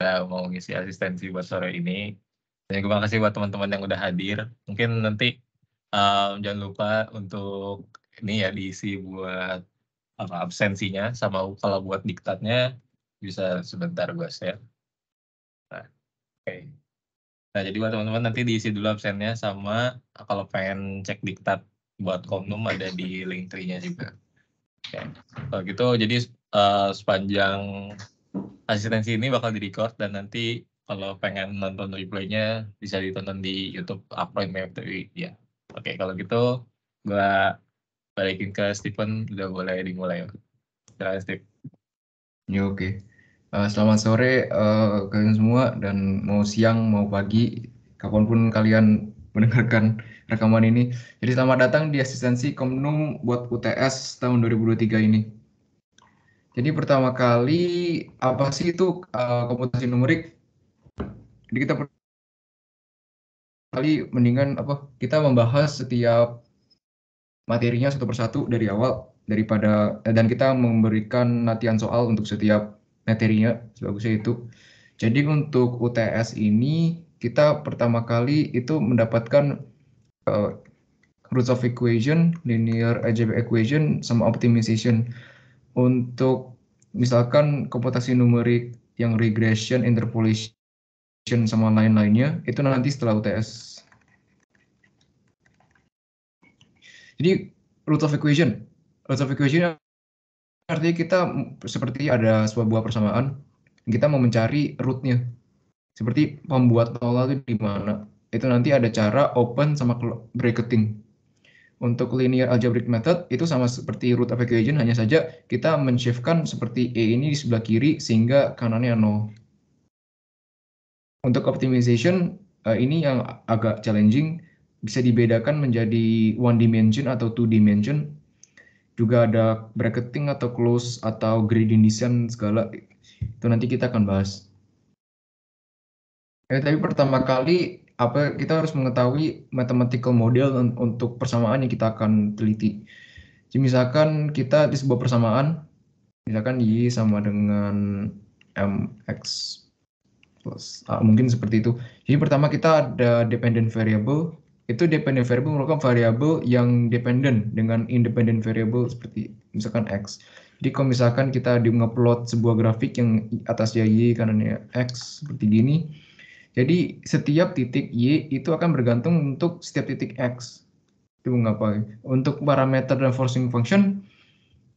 udah mau ngisi asistensi buat sore ini. Dan terima kasih buat teman-teman yang udah hadir. Mungkin nanti jangan lupa untuk ini ya diisi buat absensinya, sama kalau buat diktatnya bisa sebentar gue share. Nah, oke. Nah, jadi buat teman-teman nanti diisi dulu absennya, sama kalau pengen cek diktat buat Komnum ada di link tree-nya juga. Oke. Kalau gitu, jadi sepanjang asistensi ini bakal di-record dan nanti kalau pengen nonton replay-nya bisa ditonton di YouTube Upload Map3 ya. Oke, kalau gitu gue balikin ke Stephen, udah boleh dimulai. Silakan Steve. Ya, oke. Selamat sore kalian semua, dan mau siang mau pagi kapanpun kalian mendengarkan rekaman ini. Jadi selamat datang di asistensi Komnum buat UTS tahun 2023 ini. Jadi pertama kali apa sih itu komputasi numerik? Jadi kita kali mendingan kita membahas setiap materinya satu persatu dari awal dan kita memberikan latihan soal untuk setiap materinya sebagusnya itu. Jadi untuk UTS ini kita pertama kali itu mendapatkan roots of equation, linear algebra equation, sama optimization. Untuk misalkan komputasi numerik yang regression, interpolation, sama lain-lainnya itu nanti setelah UTS. Jadi roots of equation artinya kita seperti ada sebuah buah persamaan, kita mau mencari rootnya. Seperti pembuat nolnya itu di mana. Itu nanti ada cara open sama bracketing. Untuk linear algebraic method itu sama seperti root of equation, hanya saja kita men-shift-kan seperti E ini di sebelah kiri sehingga kanannya 0. Untuk optimization ini yang agak challenging, bisa dibedakan menjadi one dimension atau two dimension. Juga ada bracketing atau close atau gradient descent segala. Itu nanti kita akan bahas. Tapi pertama kali kita harus mengetahui mathematical model untuk persamaan yang kita akan teliti. Jadi misalkan kita di sebuah persamaan, misalkan Y sama dengan MX plus A, mungkin seperti itu. Jadi pertama kita ada dependent variable. Itu dependent variable merupakan variabel yang dependent dengan independent variable seperti misalkan X. Jadi kalau misalkan kita nge-plot sebuah grafik yang atasnya Y, kanannya X seperti gini. Jadi setiap titik Y itu akan bergantung untuk setiap titik X. Itu mengapa? Untuk parameter dan forcing function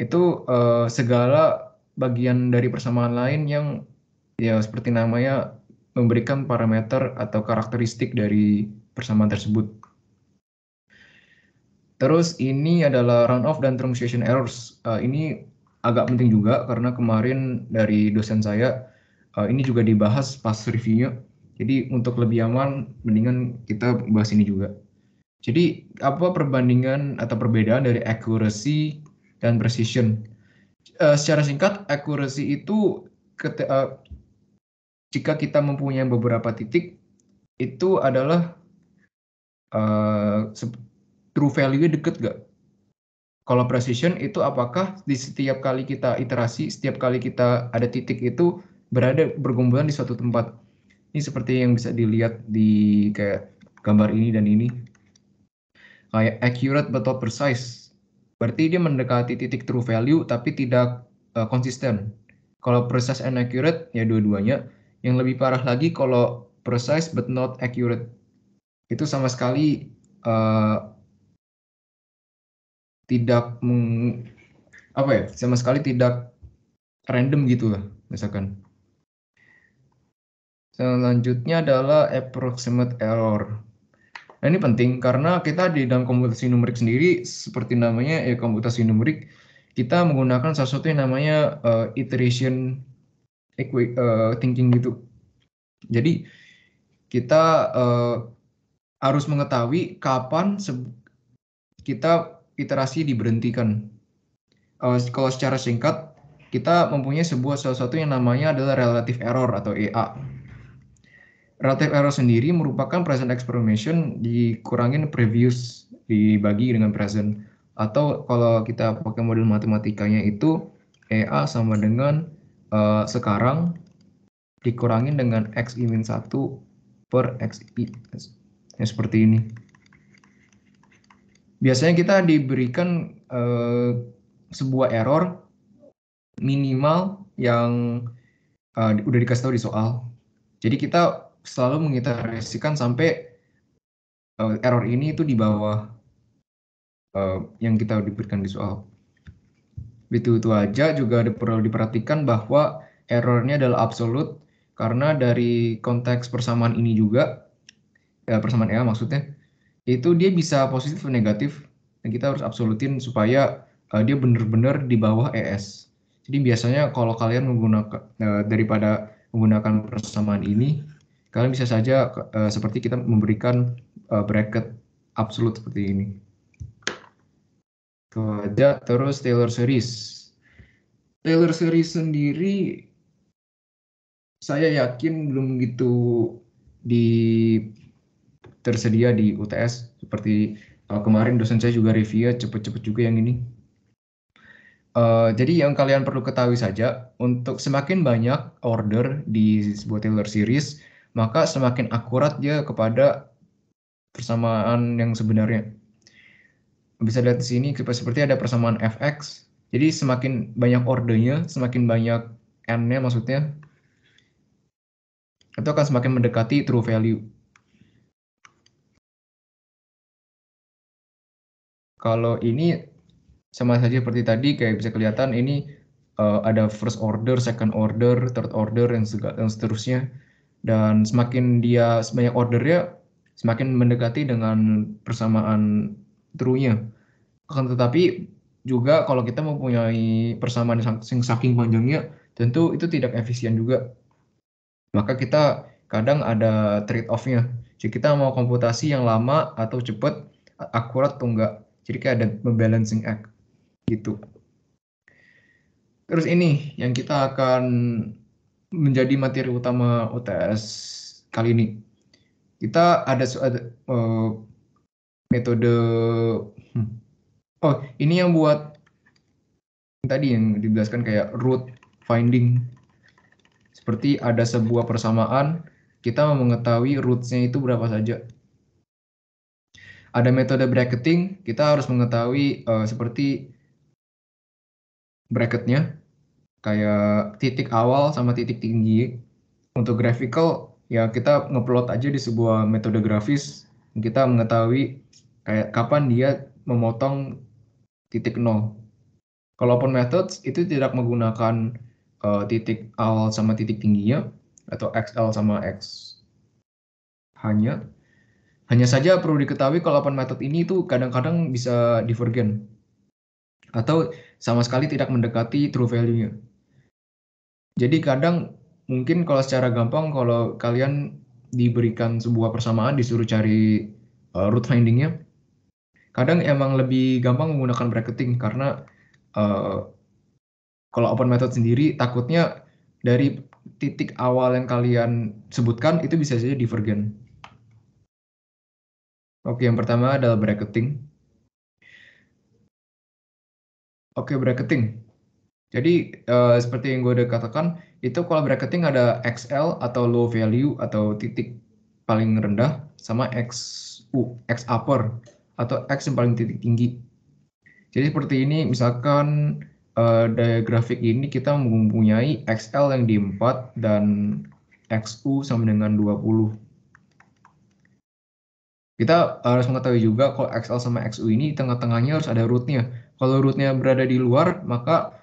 itu segala bagian dari persamaan lain yang ya seperti namanya memberikan parameter atau karakteristik dari persamaan tersebut. Terus ini adalah runoff dan truncation errors. Ini agak penting juga karena kemarin dari dosen saya ini juga dibahas pas reviewnya. Jadi untuk lebih aman, mendingan kita bahas ini juga. Jadi apa perbandingan atau perbedaan dari accuracy dan precision? Secara singkat, accuracy itu jika kita mempunyai beberapa titik, itu adalah true value-nya deket gak? Kalau precision itu apakah di setiap kali kita iterasi, setiap kali kita ada titik itu bergumpulan di suatu tempat. Ini seperti yang bisa dilihat di kayak gambar ini dan ini. Kayak accurate but not precise. Berarti dia mendekati titik true value tapi tidak konsisten. Kalau precise and accurate ya dua-duanya. Yang lebih parah lagi kalau precise but not accurate. Itu sama sekali sama sekali tidak random gitu lah misalkan. Selanjutnya adalah approximate error. Nah, ini penting karena kita di dalam komputasi numerik sendiri, seperti namanya ya komputasi numerik, kita menggunakan sesuatu yang namanya iteration thinking gitu. Jadi kita harus mengetahui kapan kita iterasi diberhentikan. Kalau secara singkat, kita mempunyai salah satu yang namanya adalah relative error atau EA. Relative error sendiri merupakan present explanation dikurangin previous dibagi dengan present. Atau kalau kita pakai model matematikanya itu EA sama dengan sekarang dikurangin dengan xi-1 per xi. Ya, seperti ini. Biasanya kita diberikan sebuah error minimal yang udah dikasih tahu di soal. Jadi kita selalu mengiterasikan sampai error ini itu di bawah yang kita diberikan di soal. Itu aja. Juga perlu diperhatikan bahwa errornya adalah absolut karena dari konteks persamaan ini juga, persamaan EA maksudnya, itu dia bisa positif atau negatif, dan kita harus absolutin supaya dia benar-benar di bawah ES. Jadi biasanya kalau kalian menggunakan daripada menggunakan persamaan ini, kalian bisa saja seperti kita memberikan bracket absolut seperti ini. Itu aja. Terus Taylor series. Taylor series sendiri saya yakin belum gitu tersedia di UTS. Seperti kemarin dosen saya juga review cepet-cepet juga yang ini. Jadi yang kalian perlu ketahui saja, untuk semakin banyak order di sebuah Taylor series, maka semakin akurat dia kepada persamaan yang sebenarnya. Bisa lihat di sini seperti ada persamaan fx. Jadi semakin banyak ordernya, semakin banyak n-nya maksudnya, itu akan semakin mendekati true value. Kalau ini sama saja seperti tadi, kayak bisa kelihatan ini ada first order, second order, third order, dan seterusnya. Dan semakin dia banyak ordernya, semakin mendekati dengan persamaan true-nya. Akan tetapi juga kalau kita mempunyai persamaan yang saking panjangnya, tentu itu tidak efisien juga. Maka kita kadang ada trade-off-nya. Jadi kita mau komputasi yang lama atau cepat, akurat atau enggak. Jadi kayak ada balancing act gitu. Terus ini yang kita akan menjadi materi utama UTS kali ini. Kita ada metode ini yang buat tadi yang dijelaskan kayak root finding. Seperti ada sebuah persamaan, kita mau mengetahui roots-nya itu berapa saja. Ada metode bracketing, kita harus mengetahui seperti bracketnya, kayak titik awal sama titik tinggi. Untuk graphical, ya kita ngeplot aja di sebuah metode grafis, kita mengetahui kayak kapan dia memotong titik nol. Kalau open methods itu tidak menggunakan titik awal sama titik tingginya, atau XL sama X. Hanya saja perlu diketahui kalau open method ini tuh kadang-kadang bisa divergen atau sama sekali tidak mendekati true value-nya. Jadi kadang mungkin kalau secara gampang, kalau kalian diberikan sebuah persamaan disuruh cari root finding-nya, kadang emang lebih gampang menggunakan bracketing karena kalau open method sendiri takutnya dari titik awal yang kalian sebutkan itu bisa saja divergen. Oke, yang pertama adalah bracketing. Oke, bracketing. Jadi seperti yang gue udah katakan, itu kalau bracketing ada XL atau low value atau titik paling rendah sama XU, X upper atau X yang paling titik tinggi. Jadi seperti ini, misalkan dari grafik ini kita mempunyai XL yang di 4 dan XU sama dengan 20. Kita harus mengetahui juga kalau XL sama XU ini tengah-tengahnya harus ada rootnya. Kalau rootnya berada di luar, maka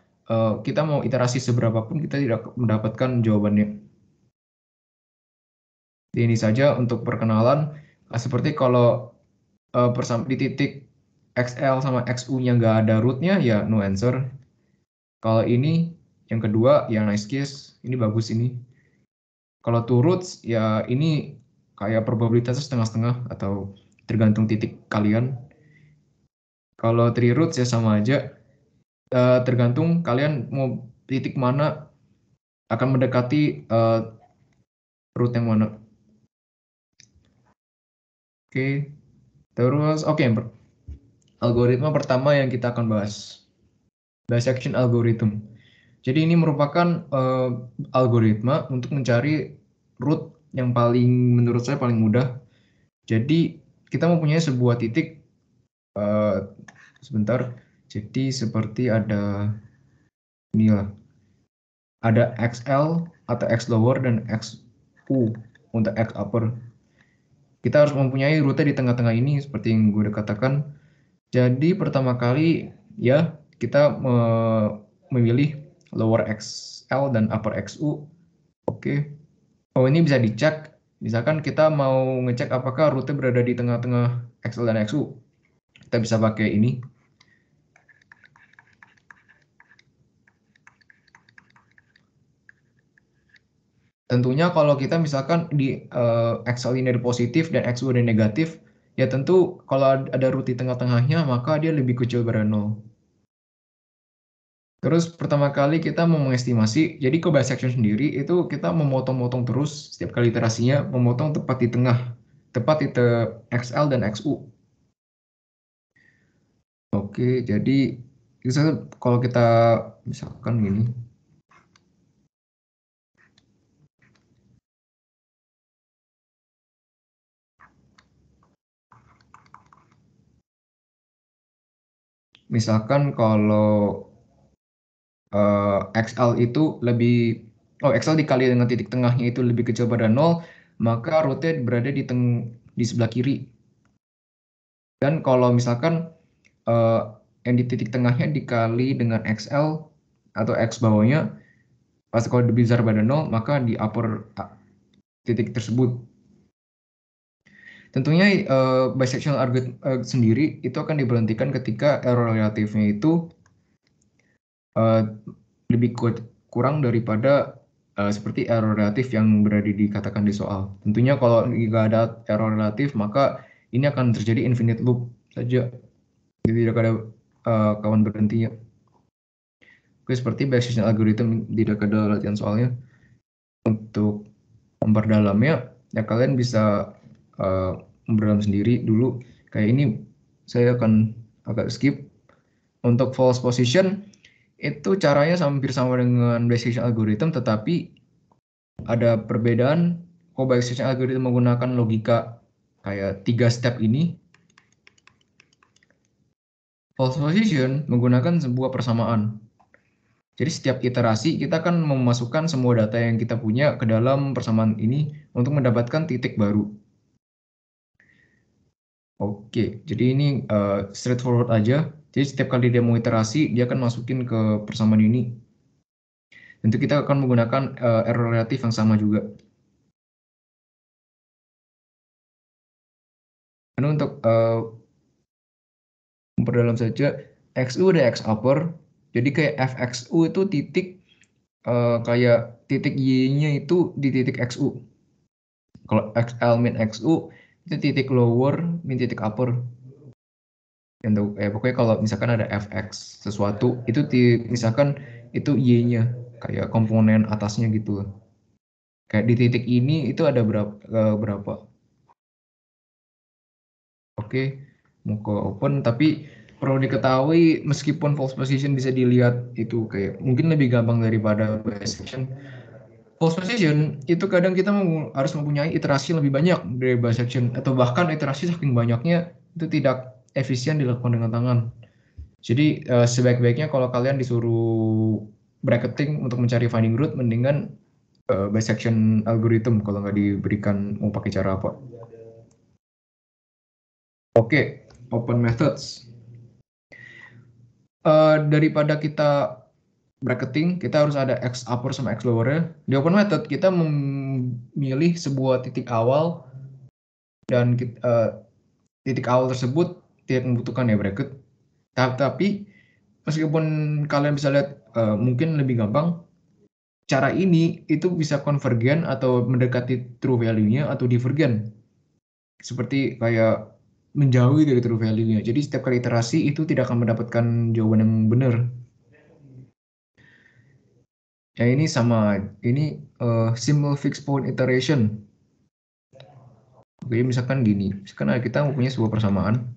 kita mau iterasi seberapapun kita tidak mendapatkan jawabannya. Ini saja untuk perkenalan. Seperti kalau di titik XL sama XU-nya nggak ada rootnya, ya no answer. Kalau ini yang kedua, yang nice case, ini bagus ini. Kalau two roots, ya ini kayak probabilitasnya setengah-setengah atau tergantung titik kalian. Kalau three roots ya sama aja, tergantung kalian mau titik mana akan mendekati root yang mana. Oke, terus algoritma pertama yang kita akan bahas, dissection algorithm. Jadi ini merupakan algoritma untuk mencari root yang paling menurut saya paling mudah. Jadi kita mempunyai sebuah titik sebentar. Jadi seperti ada inilah. Ada XL atau X lower dan XU untuk X upper. Kita harus mempunyai rute di tengah-tengah ini seperti yang gue udah katakan. Jadi pertama kali ya kita memilih lower XL dan upper XU. Oke. Oh, ini bisa dicek. Misalkan kita mau ngecek apakah rute berada di tengah-tengah XL dan XU. Kita bisa pakai ini. Tentunya kalau kita misalkan di XL ini ada positif dan XU ada negatif, ya tentu kalau ada root di tengah-tengahnya maka dia lebih kecil dari 0. Terus pertama kali kita mau mengestimasi, jadi ke bisection sendiri itu kita memotong-motong terus setiap kali iterasinya, memotong tepat di tengah, tepat di XL dan XU. Oke, jadi kalau kita misalkan gini, misalkan kalau XL itu XL dikali dengan titik tengahnya itu lebih kecil pada 0, maka rute berada di sebelah kiri. Dan kalau misalkan yang di titik tengahnya dikali dengan XL atau X bawahnya, pas kalau lebih besar pada 0, maka di upper titik tersebut. Tentunya bisectional argument sendiri itu akan diberhentikan ketika error relatifnya itu lebih kurang daripada seperti error relatif yang berada dikatakan di soal. Tentunya kalau jika ada error relatif, maka ini akan terjadi infinite loop saja. Jadi tidak ada kawan berhentinya. Oke, seperti Bayesian algorithm tidak ada latihan soalnya. Untuk memperdalamnya, ya kalian bisa memperdalam sendiri dulu. Kayak ini saya akan agak skip. Untuk false position, itu caranya hampir sama dengan Bayesian algorithm, tetapi ada perbedaan. Kalau Bayesian algorithm menggunakan logika kayak 3 step ini, false position menggunakan sebuah persamaan. Jadi setiap iterasi kita akan memasukkan semua data yang kita punya ke dalam persamaan ini untuk mendapatkan titik baru. Oke, jadi ini straightforward aja. Jadi setiap kali dia mau iterasi, dia akan masukin ke persamaan ini. Tentu kita akan menggunakan error relatif yang sama juga. Karena untuk memperdalam saja, XU ada X upper. Jadi kayak FXU itu titik kayak titik Y-nya itu di titik XU. Kalau XL min XU itu titik lower min titik upper. Untuk pokoknya kalau misalkan ada fx sesuatu itu misalkan itu y-nya kayak komponen atasnya gitu. Kayak di titik ini itu ada berapa. Oke, mau ke open tapi perlu diketahui meskipun false position bisa dilihat itu kayak mungkin lebih gampang daripada bisection. False position itu kadang kita harus mempunyai iterasi lebih banyak dari bisection atau bahkan iterasi saking banyaknya itu tidak efisien dilakukan dengan tangan. Jadi sebaik-baiknya kalau kalian disuruh bracketing untuk mencari finding root, mendingan bisection algorithm kalau nggak diberikan mau pakai cara apa. Oke, open methods. Daripada kita bracketing, kita harus ada X upper sama X lower. Di open method kita memilih sebuah titik awal dan titik awal tersebut tidak membutuhkan ya bracket. Tapi meskipun kalian bisa lihat mungkin lebih gampang, cara ini itu bisa konvergen atau mendekati true value-nya atau divergen. Seperti kayak menjauhi dari true value-nya. Jadi setiap kali iterasi itu tidak akan mendapatkan jawaban yang benar. Ya ini sama, ini simple fixed point iteration. Oke, misalkan gini, misalkan kita mempunyai sebuah persamaan.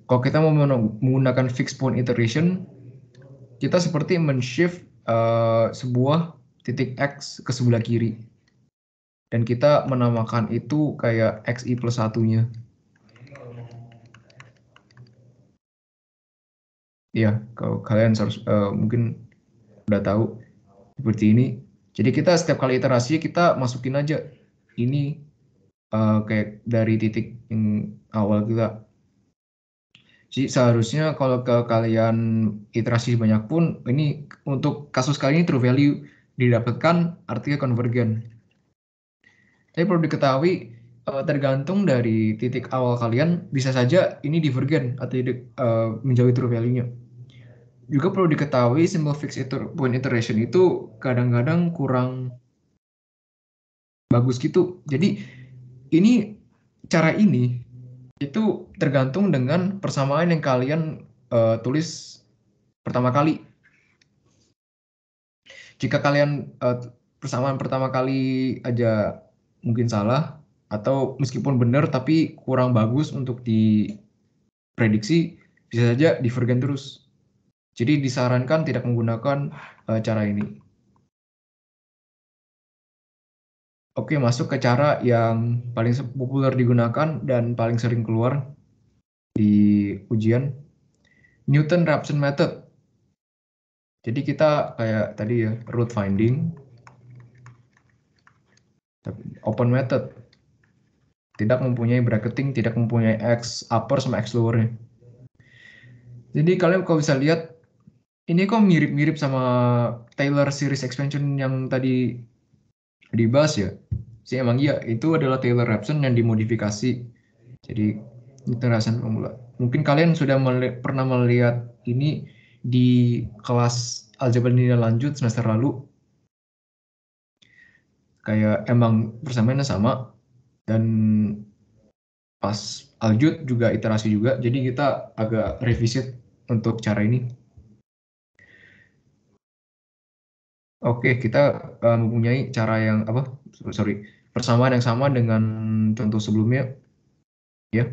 Kalau kita mau menggunakan fixed point iteration, kita seperti men-shift sebuah titik X ke sebelah kiri. Dan kita menamakan itu kayak XI plus satunya. Ya, kalau kalian harus mungkin udah tahu seperti ini. Jadi kita setiap kali iterasi kita masukin aja ini kayak dari titik yang awal kita. Jadi seharusnya kalau ke kalian iterasi banyak pun, ini untuk kasus kali ini true value didapatkan artinya konvergen. Tapi perlu diketahui tergantung dari titik awal kalian, bisa saja ini divergen atau menjauhi true value-nya. Juga perlu diketahui simple fixed point iteration itu kadang-kadang kurang bagus gitu. Jadi ini cara ini itu tergantung dengan persamaan yang kalian tulis pertama kali. Jika kalian persamaan pertama kali aja mungkin salah atau meskipun benar tapi kurang bagus untuk diprediksi, bisa saja divergen terus. Jadi disarankan tidak menggunakan cara ini. Oke, masuk ke cara yang paling populer digunakan dan paling sering keluar di ujian, Newton-Raphson method. Jadi kita kayak tadi ya, root finding, open method, tidak mempunyai bracketing, tidak mempunyai X upper sama X lowernya. Jadi kalian kalau bisa lihat, ini kok mirip-mirip sama Taylor series expansion yang tadi dibahas ya. Sih emang iya, itu adalah Taylor-Raphson yang dimodifikasi. Jadi Newton-Raphson pemula. Mungkin kalian sudah pernah melihat ini di kelas aljabar linear lanjut semester lalu. Kayak emang persamaannya sama dan pas aljut juga iterasi juga. Jadi kita agak revisit untuk cara ini. Oke, kita mempunyai cara yang persamaan yang sama dengan contoh sebelumnya, ya,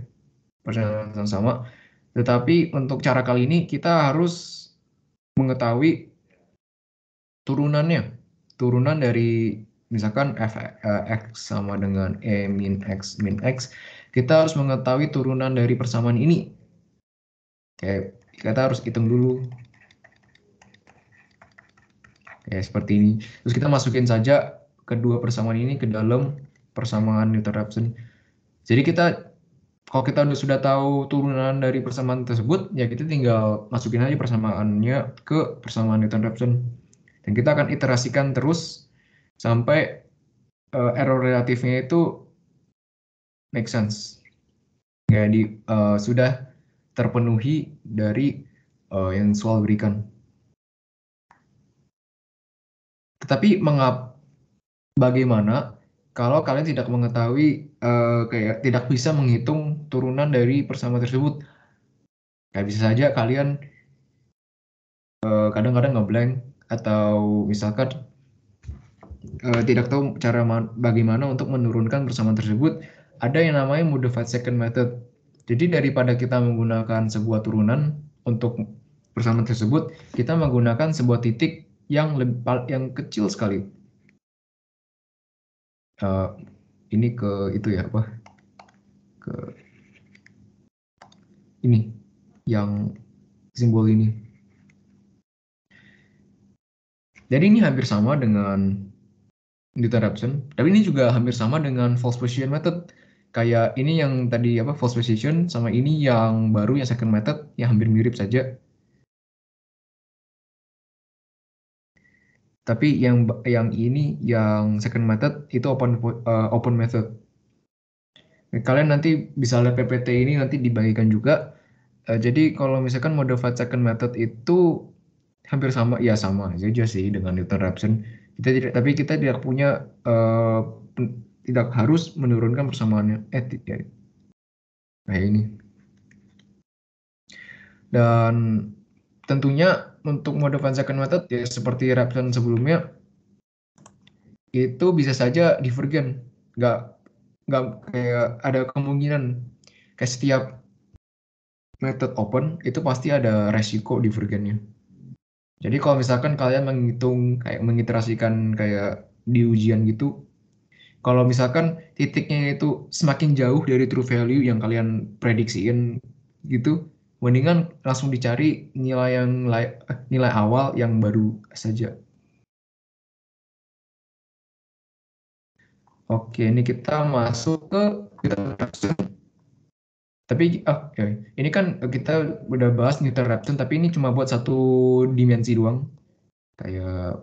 persamaan yang sama. Tetapi untuk cara kali ini kita harus mengetahui turunannya, turunan dari misalkan x sama dengan e min x min x. Kita harus mengetahui turunan dari persamaan ini. Oke, kita harus hitung dulu. Ya, seperti ini. Terus kita masukin saja kedua persamaan ini ke dalam persamaan Newton-Raphson. Jadi kalau kita sudah tahu turunan dari persamaan tersebut, ya kita tinggal masukin aja persamaannya ke persamaan Newton-Raphson. Dan kita akan iterasikan terus sampai error relatifnya itu make sense. Jadi sudah terpenuhi dari yang soal berikan. Tetapi bagaimana kalau kalian tidak mengetahui kayak tidak bisa menghitung turunan dari persamaan tersebut? Kayak bisa saja kalian kadang-kadang ngeblank atau misalkan tidak tahu cara bagaimana untuk menurunkan persamaan tersebut. Ada yang namanya modified second method. Jadi daripada kita menggunakan sebuah turunan untuk persamaan tersebut, kita menggunakan sebuah titik yang kecil sekali. Ini ke itu ya, ke ini yang simbol ini. Jadi ini hampir sama dengan Newton-Raphson, tapi ini juga hampir sama dengan false position method. Kayak ini yang tadi false position sama ini yang baru yang second method yang hampir mirip saja. Tapi yang ini yang second method itu open method. Kalian nanti bisa lihat PPT ini nanti dibagikan juga. Jadi kalau misalkan modified second method itu hampir sama, ya sama aja sih dengan Newton-Raphson. Tapi kita tidak punya tidak harus menurunkan persamaannya. Kayak ini. Dan tentunya untuk modified second method ya seperti Raphson sebelumnya itu bisa saja divergen, nggak kayak ada kemungkinan kayak setiap method open itu pasti ada resiko divergennya. Jadi kalau misalkan kalian menghitung kayak mengiterasikan kayak di ujian gitu, kalau misalkan titiknya itu semakin jauh dari true value yang kalian prediksiin gitu, mendingan langsung dicari nilai awal yang baru saja. Oke, ini kita masuk ke tapi ya, ini kan kita udah bahas Newton Raphson, tapi ini cuma buat satu dimensi doang, kayak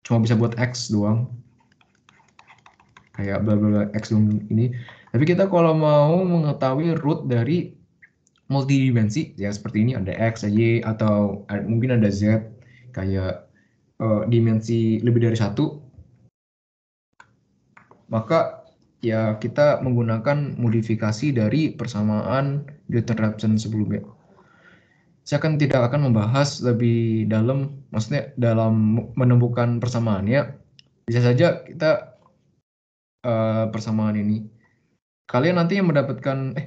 cuma bisa buat X doang, kayak bla bla bla X doang ini. Tapi kita kalau mau mengetahui root dari multidimensi, ya seperti ini ada X, Y, atau mungkin ada Z, kayak dimensi lebih dari satu, maka ya kita menggunakan modifikasi dari persamaan Newton-Raphson sebelumnya. Saya tidak akan membahas lebih dalam, maksudnya dalam menemukan persamaannya. Bisa saja kita persamaan ini. Kalian nanti yang mendapatkan,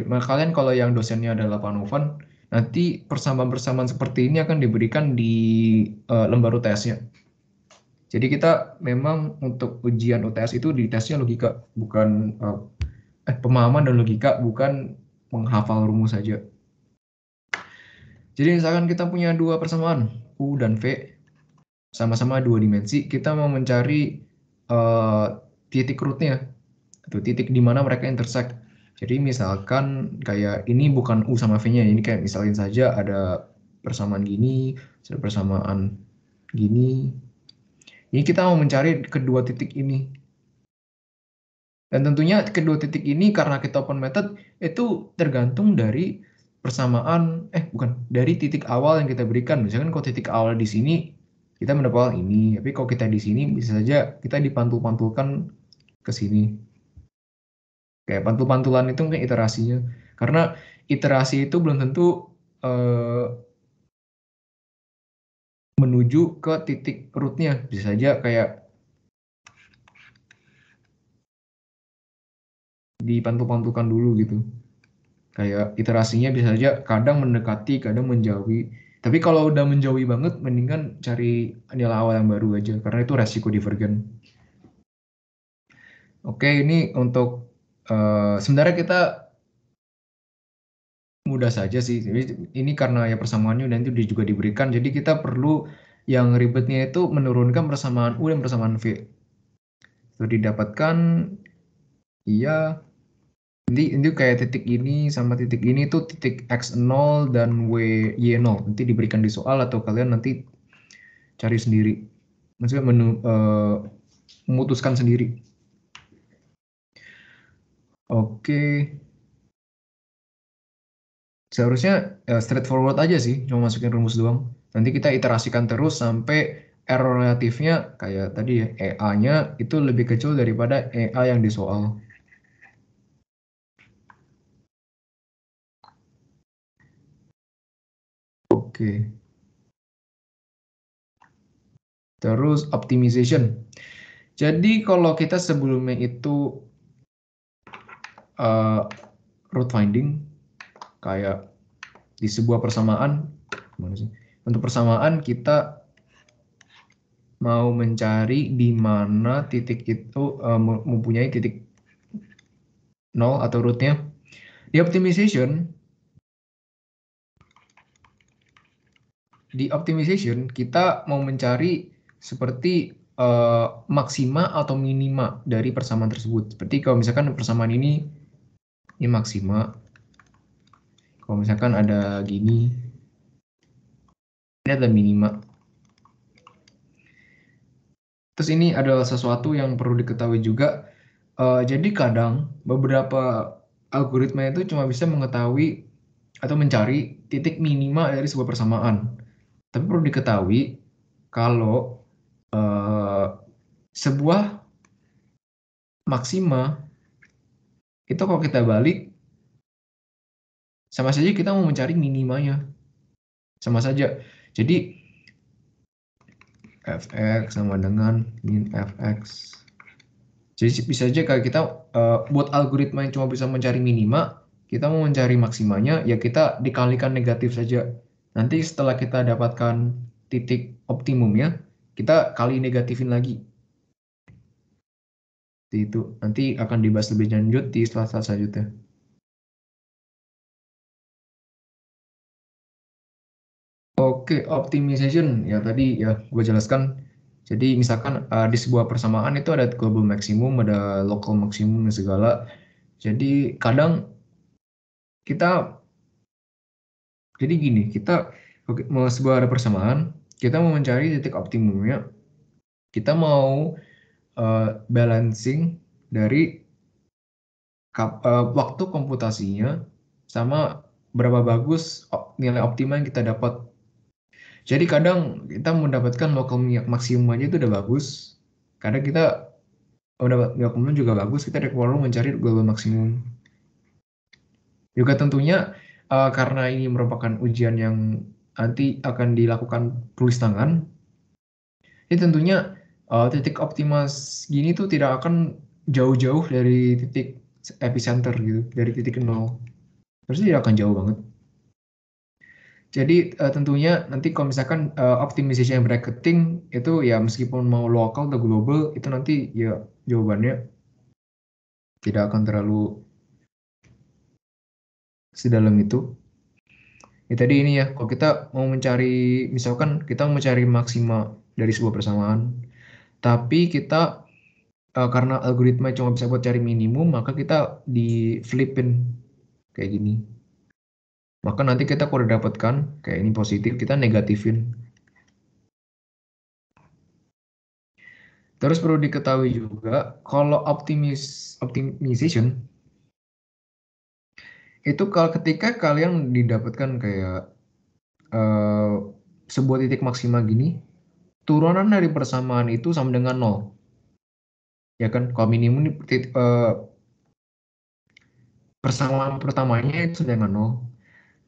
kalian kalau yang dosennya adalah Pak Novan, nanti persamaan-persamaan seperti ini akan diberikan di lembar UTS-nya. Jadi kita memang untuk ujian UTS itu di tesnya logika, bukan pemahaman dan logika, bukan menghafal rumus saja. Jadi misalkan kita punya dua persamaan, U dan V, sama-sama dua dimensi, kita mau mencari titik rootnya, atau titik di mana mereka intersect. Jadi misalkan kayak ini bukan U sama V-nya, ini kayak misalin saja ada persamaan gini, ada persamaan gini. Ini kita mau mencari kedua titik ini. Dan tentunya kedua titik ini karena kita open method itu tergantung dari persamaan, dari titik awal yang kita berikan. Misalkan kalau titik awal di sini kita mendapat ini, tapi kalau kita di sini bisa saja kita dipantul-pantulkan ke sini. Kayak pantul-pantulan itu mungkin iterasinya. Karena iterasi itu belum tentu menuju ke titik rootnya. Bisa saja kayak dipantul-pantulkan dulu gitu. Kayak iterasinya bisa saja kadang mendekati, kadang menjauhi. Tapi kalau udah menjauhi banget, mendingan cari nilai awal yang baru aja. Karena itu resiko divergen. Oke, ini untuk sebenarnya kita mudah saja sih. Ini karena ya persamaannya dan itu juga diberikan. Jadi kita perlu yang ribetnya itu menurunkan persamaan U dan persamaan V. Itu didapatkan, iya. Ini kayak titik ini sama titik ini tuh titik X0 dan Y0. Nanti diberikan di soal atau kalian nanti cari sendiri. Maksudnya memutuskan sendiri. Oke. Seharusnya straightforward aja sih, cuma masukin rumus doang. Nanti kita iterasikan terus sampai error relatifnya kayak tadi ya, EA-nya itu lebih kecil daripada EA yang di soal. Oke. Terus optimization. Jadi kalau kita sebelumnya itu root finding kayak di sebuah persamaan, gimana sih? Untuk persamaan kita mau mencari di mana titik itu mempunyai titik 0 atau rootnya. Di optimization kita mau mencari seperti maksima atau minima dari persamaan tersebut. Seperti kalau misalkan persamaan ini maksima. Kalau misalkan ada gini, ini ada minima. Terus ini adalah sesuatu yang perlu diketahui juga. Jadi kadang beberapa algoritma itu cuma bisa mengetahui atau mencari titik minima dari sebuah persamaan. Tapi perlu diketahui kalau sebuah maksima itu kalau kita balik sama saja kita mau mencari minimanya. Sama saja. Jadi fx sama dengan min fx. Jadi bisa aja kayak kita buat algoritma yang cuma bisa mencari minima, kita mau mencari maksimanya, ya kita dikalikan negatif saja. Nanti setelah kita dapatkan titik optimumnya, kita kali negatifin lagi. Itu nanti akan dibahas lebih lanjut di slide selanjutnya. Oke, optimization ya tadi ya gue jelaskan. Jadi misalkan di sebuah persamaan itu ada global maximum, ada local maximum dan segala. Jadi kadang kita jadi gini, kita mau sebuah ada persamaan, kita mau mencari titik optimumnya, kita mau balancing dari waktu komputasinya sama berapa bagus nilai optimal yang kita dapat. Jadi kadang kita mendapatkan local maksimum aja itu udah bagus. Kadang kita udah maksimum juga bagus, kita perlu mencari global maksimum. Juga tentunya karena ini merupakan ujian yang nanti akan dilakukan tulis tangan, ini tentunya titik optimal gini tuh tidak akan jauh-jauh dari titik epicenter gitu, dari titik nol. Terus tidak akan jauh banget. Jadi tentunya nanti kalau misalkan optimization bracketing itu ya meskipun mau lokal atau global itu nanti ya jawabannya tidak akan terlalu sedalam itu. Ya tadi ini ya, kalau kita mau mencari, misalkan kita mau mencari maksima dari sebuah persamaan, tapi kita karena algoritma cuma bisa buat cari minimum, maka kita di flipin kayak gini. Maka nanti kita kalau dapatkan kayak ini positif, kita negatifin. Terus perlu diketahui juga kalau optimization itu kalau ketika kalian didapatkan kayak sebuah titik maksimal gini, turunan dari persamaan itu sama dengan 0. Ya kan, kalau minimum ini persamaan pertamanya itu sama dengan 0.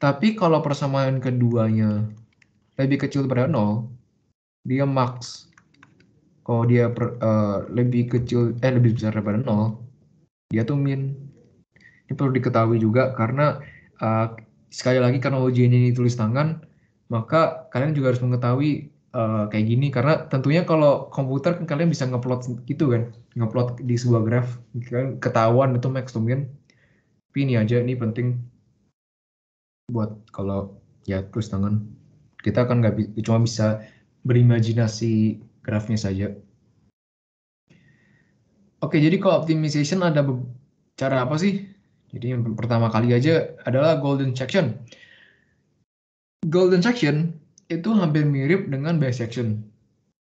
Tapi kalau persamaan keduanya lebih kecil daripada 0, dia max. Kalau dia lebih kecil lebih besar daripada 0, dia tuh min. Ini perlu diketahui juga karena sekali lagi karena ujian ini tulis tangan, maka kalian juga harus mengetahui kayak gini karena tentunya kalau komputer kan kalian bisa ngupload gitu kan, ngupload di sebuah graph, kan ketahuan itu max to min. Tapi ini aja ini penting buat kalau ya tulis tangan. Kita kan nggak cuma bisa berimajinasi grafnya saja. Oke, jadi kalau optimization ada cara apa sih? Jadi yang pertama kali aja adalah golden section. Golden section itu hampir mirip dengan bisection.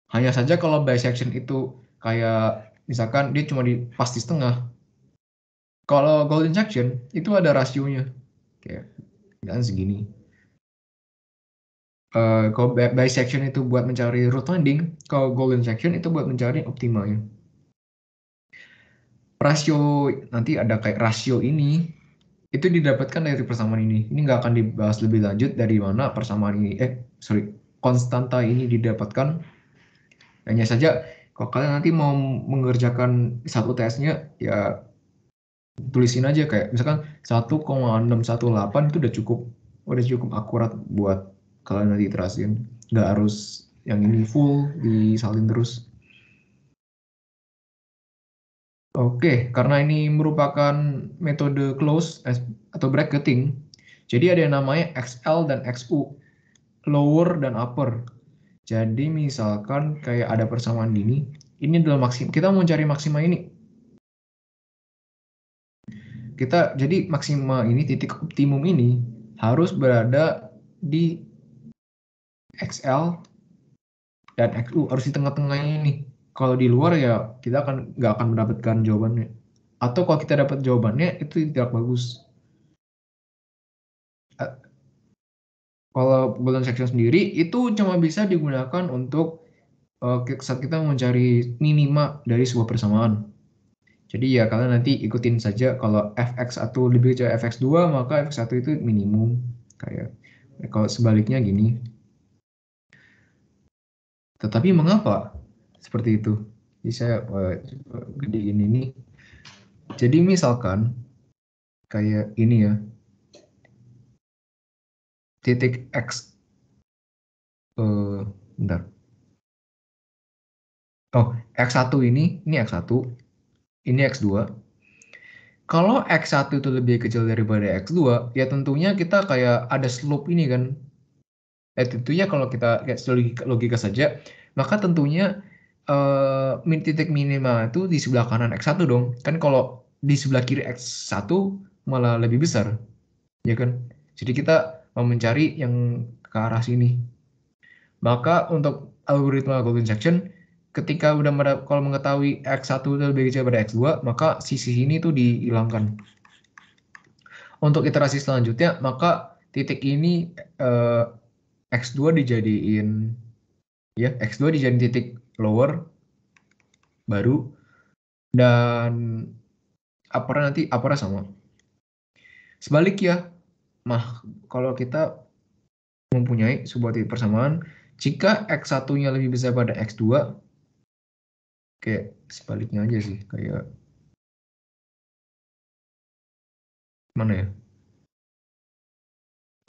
Hanya saja kalau bisection itu kayak misalkan dia cuma pas di setengah. Kalau golden section itu ada rasionya. Kayak dan segini. Kalau bisection itu buat mencari root finding, kalau golden section itu buat mencari optimalnya. Rasio nanti ada kayak rasio ini itu didapatkan dari persamaan ini. Ini nggak akan dibahas lebih lanjut dari mana persamaan ini, konstanta ini didapatkan. Hanya saja kalau kalian nanti mau mengerjakan satu tesnya, ya tulisin aja kayak misalkan 1,618 itu udah cukup akurat buat kalian nanti iterasin. Nggak harus yang ini full disalin terus. Oke, karena ini merupakan metode close atau bracketing, jadi ada yang namanya XL dan XU, lower dan upper. Jadi misalkan kayak ada persamaan gini, ini adalah maksimum. Kita mau cari maksima ini. Jadi maksima ini, titik optimum ini harus berada di XL dan XU, harus di tengah-tengahnya ini. Kalau di luar ya kita nggak akan mendapatkan jawabannya. Atau kalau kita dapat jawabannya itu tidak bagus. Kalau golden section sendiri itu cuma bisa digunakan untuk saat kita mencari minima dari sebuah persamaan. Jadi ya kalian nanti ikutin saja kalau fx1 lebih kecil fx2 maka fx1 itu minimum. Kayak kalau sebaliknya gini. Tetapi mengapa seperti itu? Jadi saya gedein ini. Jadi misalkan kayak ini ya, titik X, bentar. Oh, X1 ini X1, ini X2. Kalau X1 itu lebih kecil daripada X2, ya tentunya kita kayak ada slope ini kan. Tentunya kalau kita kayak logika saja, maka tentunya titik minima itu di sebelah kanan X1 dong. Kan kalau di sebelah kiri X1 malah lebih besar, ya kan? Jadi kita mau mencari yang ke arah sini. Maka untuk algoritma golden section, ketika kalau mengetahui X1 itu lebih kecil daripada X2, maka sisi ini tuh dihilangkan. Untuk iterasi selanjutnya, maka titik ini X2 dijadiin titik lower baru, dan upper sama. Sebaliknya, kalau kita mempunyai sebuah titik persamaan, jika X1-nya lebih besar pada X2, kayak sebaliknya aja sih, kayak mana ya?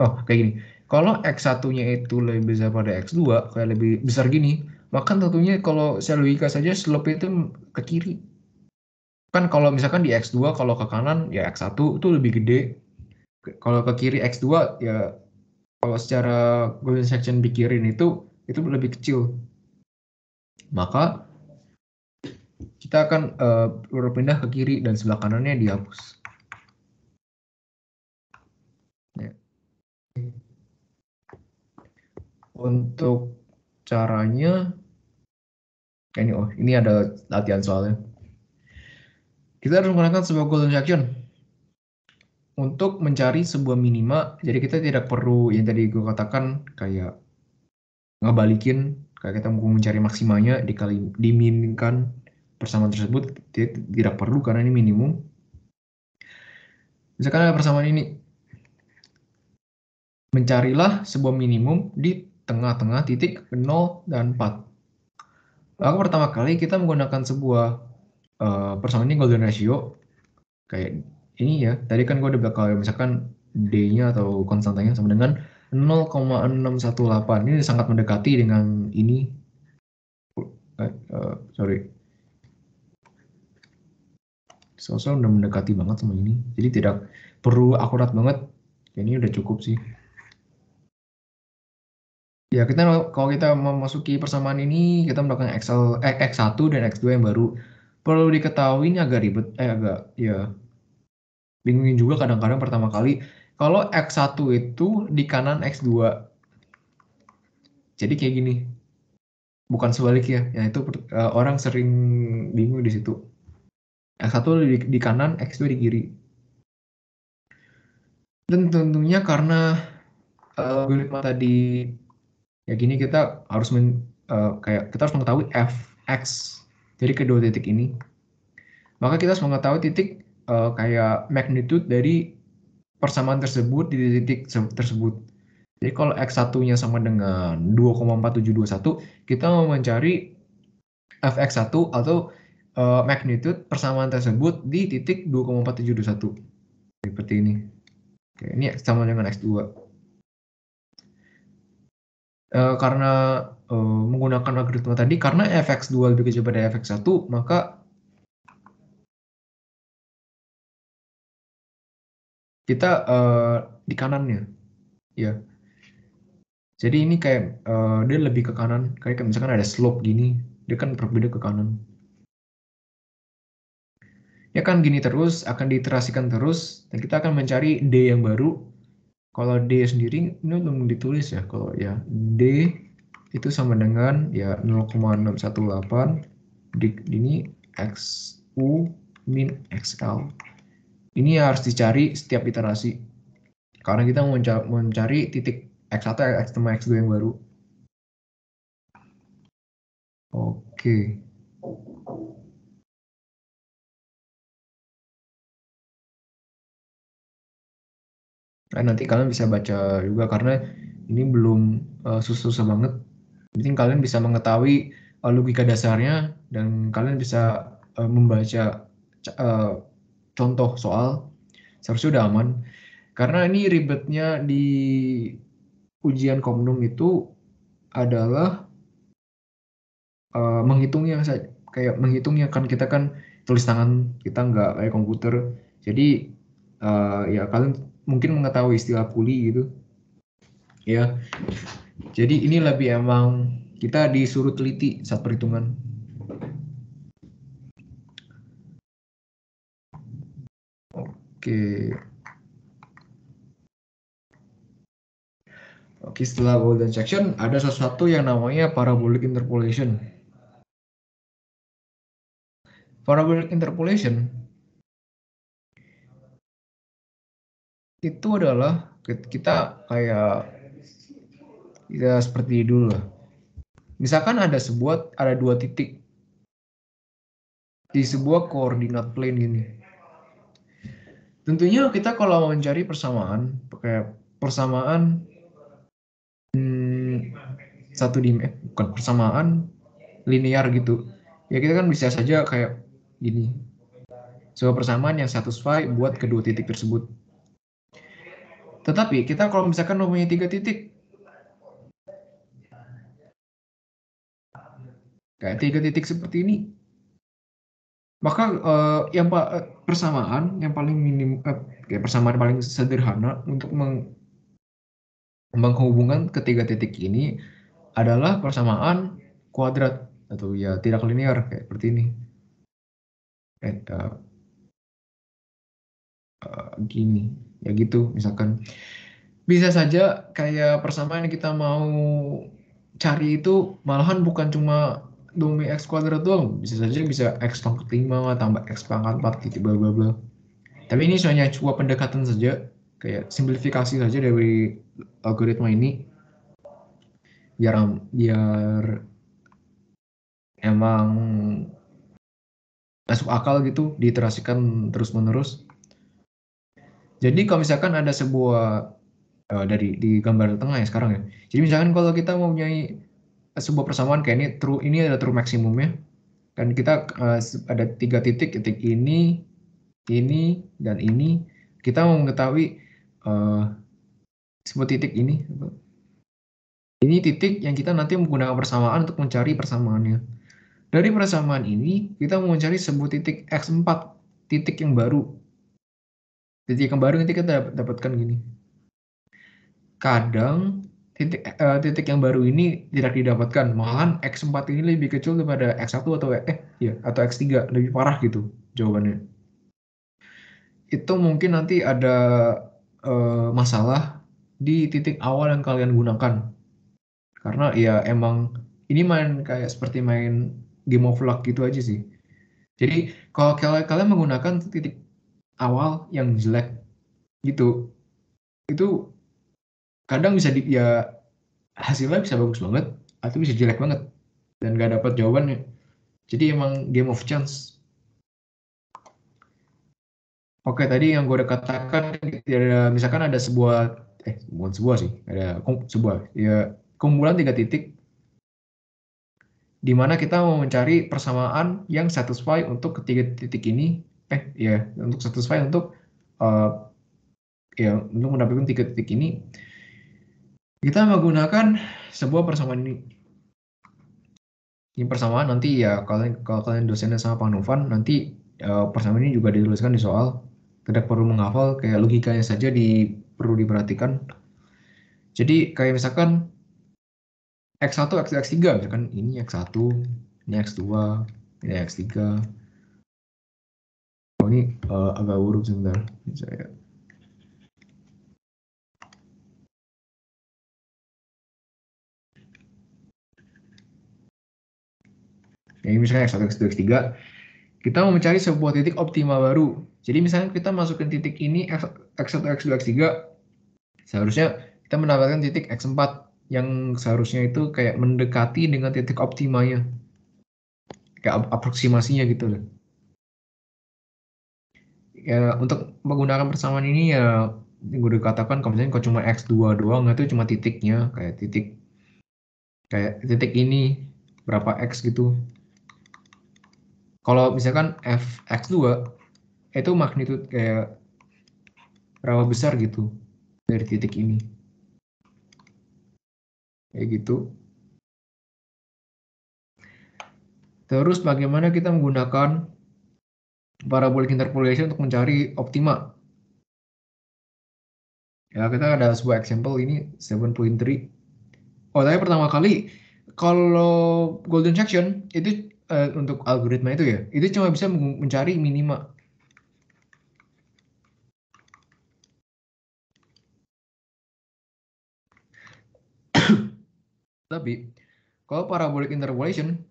Oh, kayak gini. Kalau X1-nya itu lebih besar pada X2, kayak lebih besar gini, maka tentunya kalau saya logika saja slope itu ke kiri. Kan kalau misalkan di X2, kalau ke kanan ya X1 itu lebih gede. Kalau ke kiri X2 ya, kalau secara golden section pikirin itu lebih kecil. Maka kita akan berpindah ke kiri dan sebelah kanannya dihapus. Ya. Untuk caranya, ini ada latihan soalnya. Kita harus menggunakan sebuah golden section untuk mencari sebuah minima. Jadi kita tidak perlu yang tadi gue katakan kayak ngebalikin, kayak kita mau mencari maksimanya dikali diminkan persamaan tersebut, tidak perlu karena ini minimum. Misalkan ada persamaan ini, mencarilah sebuah minimum di tengah-tengah titik 0 dan 4. Maka pertama kali kita menggunakan sebuah persamaan ini golden ratio, kayak ini ya. Tadi kan gue udah bakal misalkan D-nya atau konstantanya sama dengan 0,618. Ini sangat mendekati dengan ini. Sorry. Sosok udah mendekati banget sama ini. Jadi tidak perlu akurat banget. Ini udah cukup sih. Ya, kalau kita memasuki persamaan ini, kita melakukan X1 dan X2 yang baru. Perlu diketahui ini agak ribet, agak ya bingungin juga kadang-kadang pertama kali. Kalau X1 itu di kanan X2. Jadi kayak gini. Bukan sebaliknya. Ya itu orang sering bingung di situ. X1 di kanan, X2 di kiri. Dan tentunya karena algoritma tadi ya gini, kita harus kita harus mengetahui fx dari kedua titik ini. Maka kita harus mengetahui titik kayak magnitude dari persamaan tersebut di titik tersebut. Jadi kalau x1-nya sama dengan 2,4721, kita mau mencari fx1 atau magnitude persamaan tersebut di titik 2,4721. Seperti ini. Oke, ini sama dengan x2. Karena menggunakan algoritma tadi, karena fx2 lebih kecil pada fx1, maka kita di kanannya, ya. Jadi ini kayak dia lebih ke kanan, kayak misalkan ada slope gini, dia kan berbeda ke kanan. Ya kan gini terus, akan diiterasikan terus, dan kita akan mencari D yang baru. Kalau D sendiri, ini belum ditulis ya, kalau ya D itu sama dengan ya 0,618 di ini XU min XL. Ini harus dicari setiap iterasi. Karena kita mau mencari titik X1, X sama X2 yang baru. Oke. Nah, nanti kalian bisa baca juga karena ini belum susah-susah banget. Penting kalian bisa mengetahui logika dasarnya dan kalian bisa membaca contoh soal seharusnya udah aman. Karena ini ribetnya di ujian Komnum itu adalah menghitungnya, kayak menghitungnya kan kita kan tulis tangan, kita nggak kayak komputer. Jadi ya kalian mungkin mengetahui istilah puli gitu ya. Jadi ini lebih emang kita disuruh teliti saat perhitungan. Oke. Oke, setelah golden section ada sesuatu yang namanya parabolic interpolation. Parabolic interpolation itu adalah kita kayak ya seperti dulu lah. Misalkan ada dua titik di sebuah koordinat plane gini. Tentunya kita kalau mau mencari persamaan, kayak persamaan satu bukan persamaan linear gitu. Ya kita kan bisa saja kayak gini. Sebuah persamaan yang satisfy buat kedua titik tersebut. Tetapi kita kalau misalkan mempunyai 3 titik, kayak 3 titik seperti ini, maka persamaan yang paling minim, kayak persamaan paling sederhana untuk menghubungkan ketiga titik ini adalah persamaan kuadrat atau ya tidak linear kayak seperti ini. Gini, ya gitu misalkan. Bisa saja kayak persamaan yang kita mau cari itu malahan bukan cuma domain x kuadrat doang, bisa saja bisa x pangkat 5 tambah x pangkat 4 gitu bla bla bla. Tapi ini hanya sebuah pendekatan saja, kayak simplifikasi saja dari algoritma ini biar emang masuk akal gitu, diiterasikan terus menerus. Jadi kalau misalkan ada sebuah di gambar tengah ya sekarang ya. Jadi misalkan kalau kita mau mempunyai sebuah persamaan kayak ini adalah true maksimumnya. Dan kita ada 3 titik ini, dan ini. Kita mau mengetahui sebuah titik ini. Ini titik yang kita nanti menggunakan persamaan untuk mencari persamaannya. Dari persamaan ini, kita mau mencari sebuah titik x4, titik yang baru. Titik yang baru nanti kita dapatkan gini. Kadang titik yang baru ini tidak didapatkan. Malahan X4 ini lebih kecil daripada X1 atau X3, lebih parah gitu jawabannya. Itu mungkin nanti ada masalah di titik awal yang kalian gunakan. Karena ya emang ini kayak seperti main game of luck gitu aja sih. Jadi kalau kalian menggunakan titik awal yang jelek gitu, itu kadang bisa hasilnya bisa bagus banget atau bisa jelek banget dan gak dapat jawabannya. Jadi emang game of chance. Oke, tadi yang gue udah katakan misalkan ada bukan sebuah sih, ada sebuah ya kumpulan 3 titik di mana kita mau mencari persamaan yang satisfy untuk ketiga titik ini, untuk satisfy untuk untuk mendapatkan 3 titik ini kita menggunakan sebuah persamaan ini. Ini persamaan nanti ya kalau kalian dosennya sama Pak Novan nanti persamaan ini juga dituliskan di soal. Tidak perlu menghafal, kayak logikanya saja perlu diperhatikan. Jadi kayak misalkan X1, X3 misalkan ini X1, ini X2, ini X3. Oh ini agak buruk sebentar. Saya ini misalnya X1, X2, X3, kita mau mencari sebuah titik optimal baru. Jadi misalnya kita masukin titik ini X1, X2, X3, seharusnya kita mendapatkan titik X4 yang seharusnya itu kayak mendekati dengan titik optimanya. Kayak aproksimasinya gitu loh. Ya, untuk menggunakan persamaan ini ya yang gue udah katakan kalau misalnya kalau cuma X2 doang itu cuma titiknya kayak titik ini berapa X gitu. Kalau misalkan Fx2 itu magnitude kayak berapa besar gitu dari titik ini. Kayak gitu. Terus bagaimana kita menggunakan parabolic interpolation untuk mencari optima. Ya, kita ada sebuah example ini 7.3. Oh, tapi pertama kali kalau golden section itu untuk algoritma itu ya, itu cuma bisa mencari minima. Tapi kalau parabolic interpolation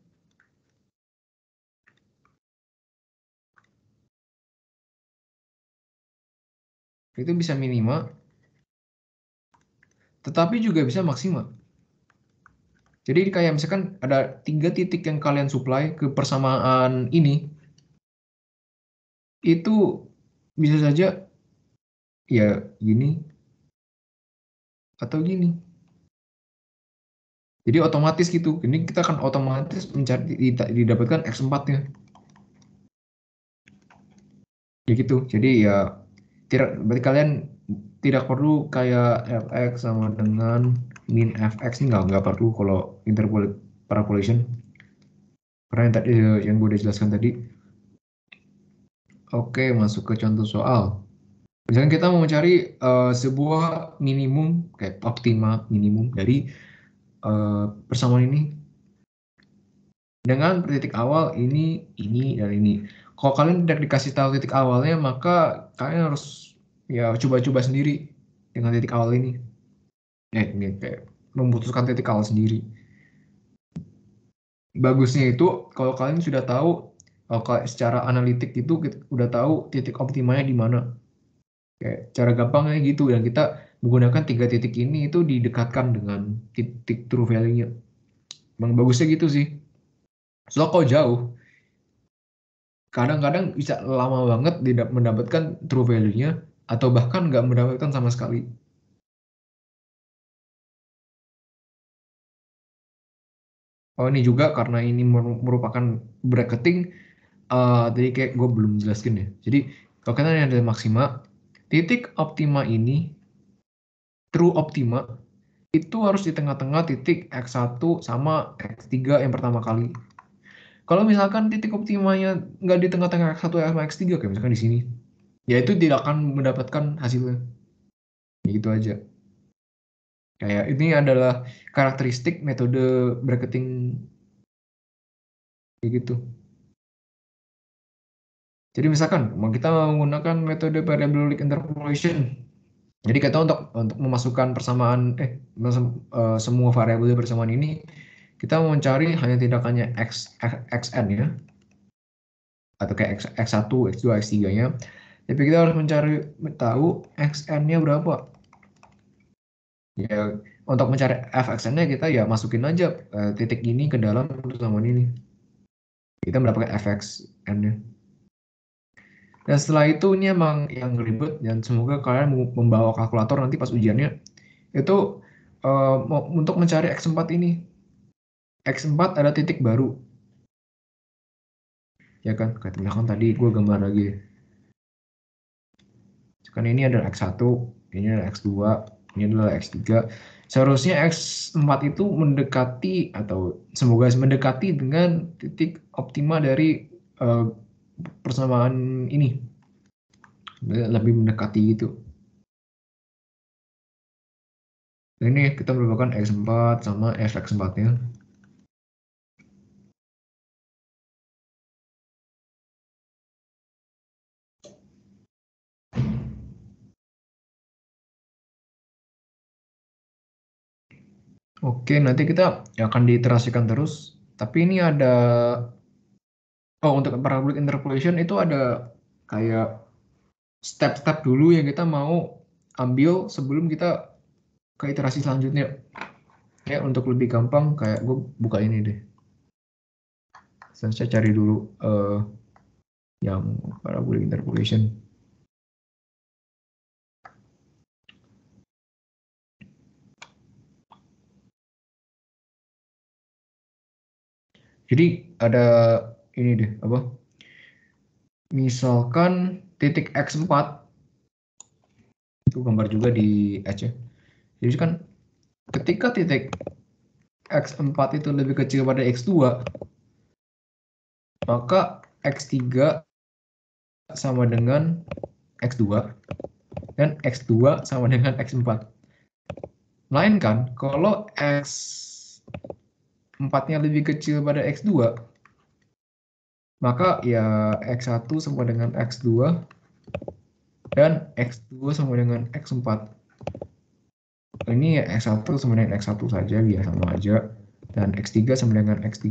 itu bisa minima, tetapi juga bisa maksima. Jadi kayak misalkan ada 3 titik yang kalian supply ke persamaan ini, itu bisa saja ya gini atau gini. Jadi otomatis gitu. Ini kita akan otomatis mencari didapatkan X4-nya. Ya gitu. Jadi ya tidak, berarti kalian tidak perlu kayak fx sama dengan min fx ini nggak perlu kalau interpolation, karena yang tadi yang gue udah jelaskan tadi. Oke, masuk ke contoh soal. Misalnya kita mau mencari sebuah minimum kayak optima minimum dari persamaan ini dengan titik awal ini, dan ini. Kalau kalian tidak dikasih tahu titik awalnya, maka kalian harus ya coba-coba sendiri dengan titik awal ini. Ini kayak memutuskan titik awal sendiri. Bagusnya itu kalau kalian sudah tahu, kalau secara analitik itu kita udah tahu titik optimanya di mana. Kayak cara gampangnya gitu, dan kita menggunakan 3 titik ini itu didekatkan dengan titik true value-nya. Emang bagusnya gitu sih. Soalnya kalau jauh, kadang-kadang bisa lama banget tidak mendapatkan true value-nya, atau bahkan nggak mendapatkan sama sekali. Oh, ini juga karena ini merupakan bracketing, tadi kayak gue belum jelaskan ya. Jadi kalau kita ada maksima, titik optima ini, true optima, itu harus di tengah-tengah titik X1 sama X3 yang pertama kali. Kalau misalkan titik optimanya nggak di tengah-tengah X1 sama X3, kayak misalkan di sini, ya itu tidak akan mendapatkan hasilnya. Ya gitu aja. Kayak ini adalah karakteristik metode bracketing kayak gitu. Jadi misalkan mau kita menggunakan metode parabolic interpolation. Jadi kita untuk memasukkan persamaan semua variabel persamaan ini, kita mau mencari hanya tindakannya xn ya, atau kayak x1, x2, x3-nya. Tapi kita harus mencari tahu xn-nya berapa. Ya, untuk mencari fxn-nya kita ya masukin aja titik ini ke dalam persamaan ini. Kita mendapatkan fxn-nya. Dan setelah itu ini emang yang ribet, dan semoga kalian membawa kalkulator nanti pas ujiannya. Itu untuk mencari X4 ini. X4 ada titik baru. Ya kan, kayak misalkan tadi gue gambar lagi. Kan ini adalah X1, ini adalah X2, ini adalah X3. Seharusnya X4 itu mendekati, atau semoga mendekati dengan titik optima dari persamaan ini. Lebih mendekati gitu. Nah, ini kita mendapatkan X4 sama Fx4-nya. Oke, nanti kita akan diiterasikan terus. Tapi ini ada, untuk parabolic interpolation itu ada kayak step-step dulu yang kita mau ambil sebelum kita ke iterasi selanjutnya. Ya, untuk lebih gampang, kayak gue buka ini deh. Saya cari dulu yang parabolic interpolation. Jadi ada ini deh, apa? Misalkan titik X4 itu gambar juga di Edge ya. Jadi kan ketika titik X4 itu lebih kecil pada X2, maka X3 sama dengan X2 dan X2 sama dengan X4. Melainkan kalau X4-nya lebih kecil pada X2, maka ya X1 sama dengan X2 dan X2 sama dengan X4. Ini ya X1 sama dengan X1 saja, biar sama aja. Dan X3 sama dengan X3.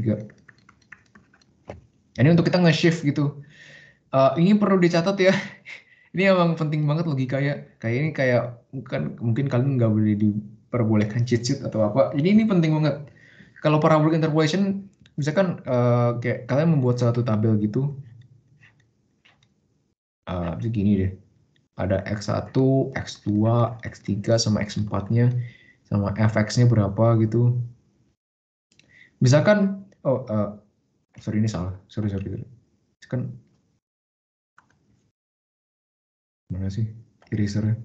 Ini untuk kita nge-shift gitu. Ini perlu dicatat ya. Ini emang penting banget logika ya. Kayak ini kayak mungkin kalian nggak boleh diperbolehkan cheat sheet atau apa. Ini penting banget. Kalau parabolic interpolation, misalkan kayak kalian membuat satu tabel gitu. Begini deh. Ada X1, X2, X3 sama X4-nya. Sama fx-nya berapa gitu. Misalkan, sorry ini salah. Sorry. Kan mana sih erasernya?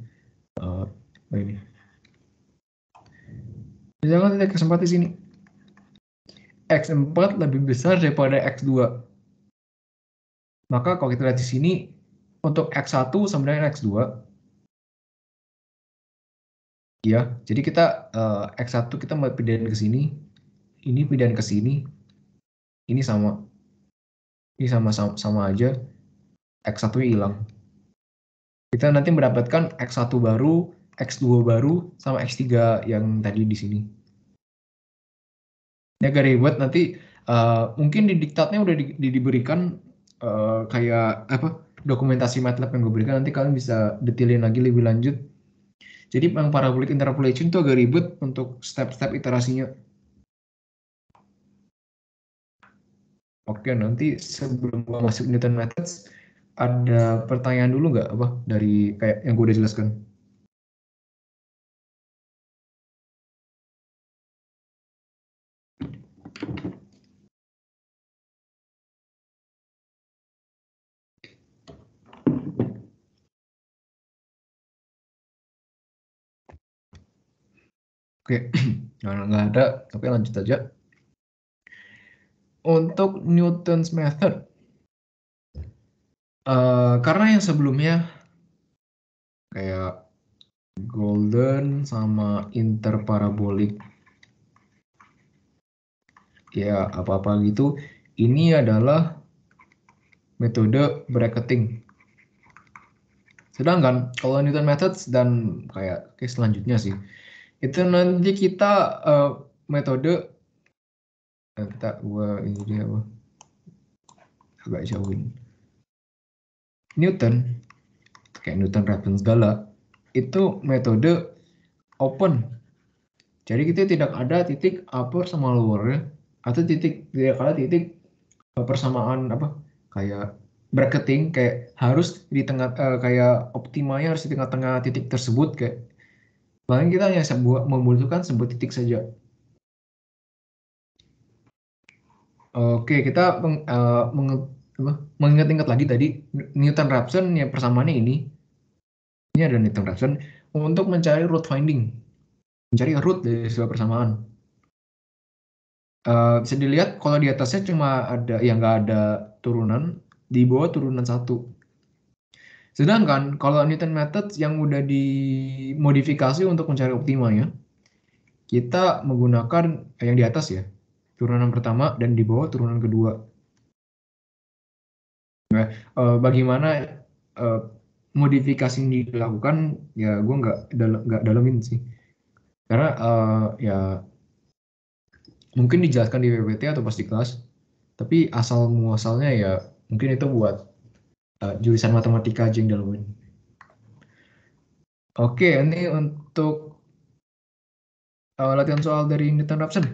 Ini. Misalkan titik X4 di sini. X4 lebih besar daripada X2. Maka kalau kita lihat di sini, untuk X1 sama dengan X2, ya, jadi kita X1 kita mau pindahin ke sini, ini pindahin ke sini, ini sama aja, X1 hilang. Kita nanti mendapatkan X1 baru, X2 baru, sama X3 yang tadi di sini. Ya gak ribet, nanti mungkin di diktatnya udah diberikan kayak apa dokumentasi MATLAB yang gue berikan, nanti kalian bisa detailin lagi lebih lanjut. Jadi yang parabolic interpolation itu agak ribet untuk step-step iterasinya. Oke, nanti sebelum gue masuk Newton methods, ada pertanyaan dulu nggak apa dari kayak yang gue udah jelaskan? Oke, nggak ada, tapi lanjut aja. Untuk Newton's method, karena yang sebelumnya kayak Golden sama interparabolic, ya apa-apa gitu, ini adalah metode bracketing. Sedangkan kalau Newton methods dan kayak selanjutnya sih, itu nanti kita metode ini dia apa? Agak jauhin. Newton kayak Newton Raphson segala itu metode open. Jadi kita tidak ada titik upper sama lower atau tidak ada titik persamaan apa kayak bracketing kayak harus di tengah kayak optimanya harus di tengah-tengah titik tersebut kayak bahkan kita hanya membutuhkan sebuah titik saja. Oke, kita mengingat-ingat lagi tadi Newton-Raphson ya persamaannya ini. Ini ada Newton-Raphson untuk mencari root finding, mencari root dari sebuah persamaan. Bisa dilihat kalau di atasnya cuma ada yang nggak ada turunan, di bawah turunan 1. Sedangkan kalau Newton method yang udah dimodifikasi untuk mencari optimanya, kita menggunakan yang di atas ya, turunan pertama dan di bawah turunan kedua. Nah, bagaimana modifikasi ini dilakukan ya gue nggak dalamin sih karena ya mungkin dijelaskan di PPT atau pas di kelas tapi asal muasalnya ya mungkin itu buat jurusan matematika aja yang dalamin. Oke, ini untuk latihan soal dari Newton-Raphson.